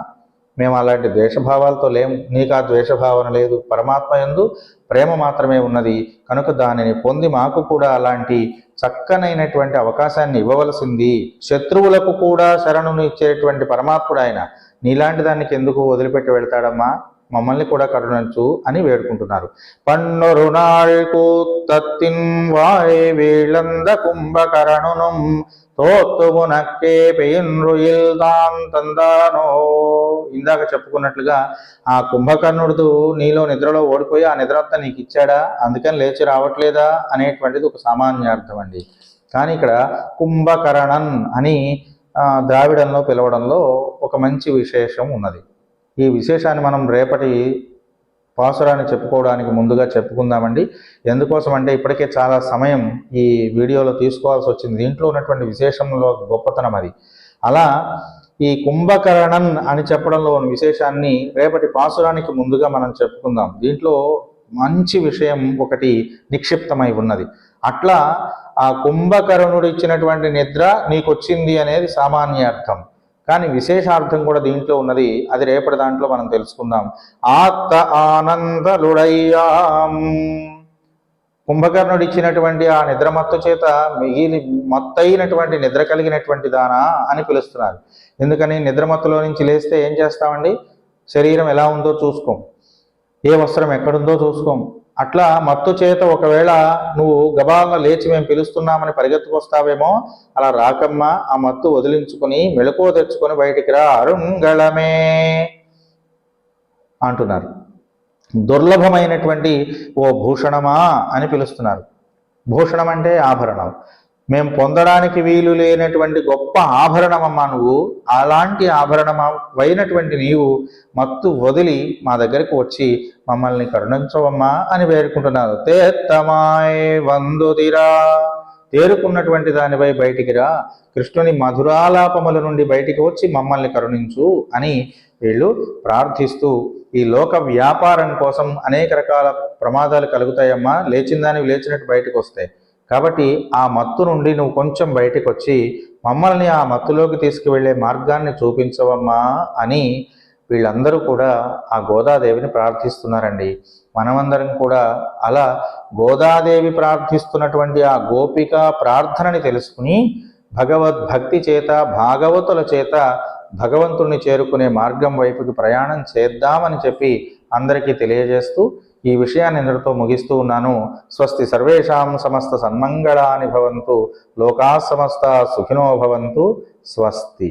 [SPEAKER 1] మేము అలాంటి ద్వేషభావాలతో లేము. నీకు ఆ ద్వేషభావన లేదు. పరమాత్మ యందు ప్రేమ మాత్రమే ఉన్నది. కనుక దానిని పొంది మాకు కూడా అలాంటి చక్కనైనటువంటి అవకాశాన్ని ఇవ్వవలసింది. శత్రువులకు కూడా శరణును ఇచ్చేటువంటి పరమాత్ముడు ఆయన. నీలాంటి దానికి ఎందుకు వదిలిపెట్టి వెళ్తాడమ్మా? మమ్మల్ని కూడా కరుణించు అని వేడుకుంటున్నారు. పన్నొరు నాళ్కు తత్తిన్ వాయ్ వీళ్ళంద కుంభకరణునం తోత్తుమునక్కే పెయిన్రుయిల్ దాన్ తందానో. ఇందాక చెప్పుకున్నట్లుగా ఆ కుంభకర్ణుడు నీలో నిద్రలో ఓడిపోయి ఆ నిద్ర అంతా నీకు ఇచ్చాడా, అందుకని లేచి రావట్లేదా అనేటువంటిది ఒక సామాన్యార్థం అండి. కానీ ఇక్కడ కుంభకరణన్ అని ద్రావిడంలో పిలవడంలో ఒక మంచి విశేషం ఉన్నది. ఈ విశేషాన్ని మనం రేపటి పాసురాన్ని చెప్పుకోవడానికి ముందుగా చెప్పుకుందామండి. ఎందుకోసం అంటే ఇప్పటికే చాలా సమయం ఈ వీడియోలో తీసుకోవాల్సి వచ్చింది. దీంట్లో ఉన్నటువంటి విశేషంలో గొప్పతనం అది. అలా ఈ కుంభకరణన్ అని చెప్పడంలో ఉన్న విశేషాన్ని రేపటి పాసురానికి ముందుగా మనం చెప్పుకుందాం. దీంట్లో మంచి విషయం ఒకటి నిక్షిప్తమై ఉన్నది. అట్లా ఆ కుంభకర్ణుడు ఇచ్చినటువంటి నిద్ర నీకు వచ్చింది అనేది సామాన్యార్థం. కానీ విశేషార్థం కూడా దీంట్లో ఉన్నది. అది రేపటి దాంట్లో మనం తెలుసుకుందాం. ఆత్త ఆనందలుడయ్యాం, కుంభకర్ణుడు ఇచ్చినటువంటి ఆ నిద్రమత్తు చేత మిగిలి మత్తైనటువంటి నిద్ర కలిగినటువంటి దానా అని పిలుస్తున్నారు. ఎందుకని? నిద్రమత్తులో నుంచి లేస్తే ఏం చేస్తామండి? శరీరం ఎలా ఉందో చూసుకోం, ఏ వస్త్రం ఎక్కడుందో చూసుకోం. అట్లా మత్తు చేత ఒకవేళ నువ్వు గబాగా లేచి మేము పిలుస్తున్నామని పరిగెత్తుకొస్తావేమో, అలా రాకమ్మా. ఆ మత్తు వదిలించుకొని మెళకువ తెచ్చుకొని బయటికి రా, అరుంగళమే అంటున్నారు. దుర్లభమైనటువంటి ఓ భూషణమా అని పిలుస్తున్నారు. భూషణం అంటే ఆభరణం. మేము పొందడానికి వీలు లేనటువంటి గొప్ప ఆభరణమమ్మా నువ్వు. అలాంటి ఆభరణమైనటువంటి నీవు మత్తు వదిలి మా దగ్గరికి వచ్చి మమ్మల్ని కరుణించవమ్మా అని వేడుకుంటున్నారు. తేత్తమాయ్ వందుదిరా, తేరుకున్నటువంటి దానిపై బయటికి రా, కృష్ణుని మధురాలాపముల నుండి బయటికి వచ్చి మమ్మల్ని కరుణించు అని వీళ్ళు ప్రార్థిస్తూ, ఈ లోక వ్యాపారం కోసం అనేక రకాల ప్రమాదాలు కలుగుతాయమ్మా, లేచిన దానివి లేచినట్టు బయటకు వస్తాయి. కాబట్టి ఆ మత్తు నుండి నువ్వు కొంచెం బయటకు వచ్చి మమ్మల్ని ఆ మత్తులోకి తీసుకువెళ్ళే మార్గాన్ని చూపించవమ్మా అని వీళ్ళందరూ కూడా ఆ గోదాదేవిని ప్రార్థిస్తున్నారండి. మనమందరం కూడా అలా గోదాదేవి ప్రార్థిస్తున్నటువంటి ఆ గోపిక ప్రార్థనని తెలుసుకుని భగవద్భక్తి చేత, భాగవతుల చేత భగవంతుణ్ణి చేరుకునే మార్గం వైపుకి ప్రయాణం చేద్దామని చెప్పి అందరికీ తెలియజేస్తూ ఈ విషయాన్ని ఇంతటితో ముగిస్తూ ఉన్నాను. స్వస్తి సర్వేషాం సమస్త సన్మంగళాని భవంతు, లోకా సమస్త సుఖినో భవంతు. స్వస్తి.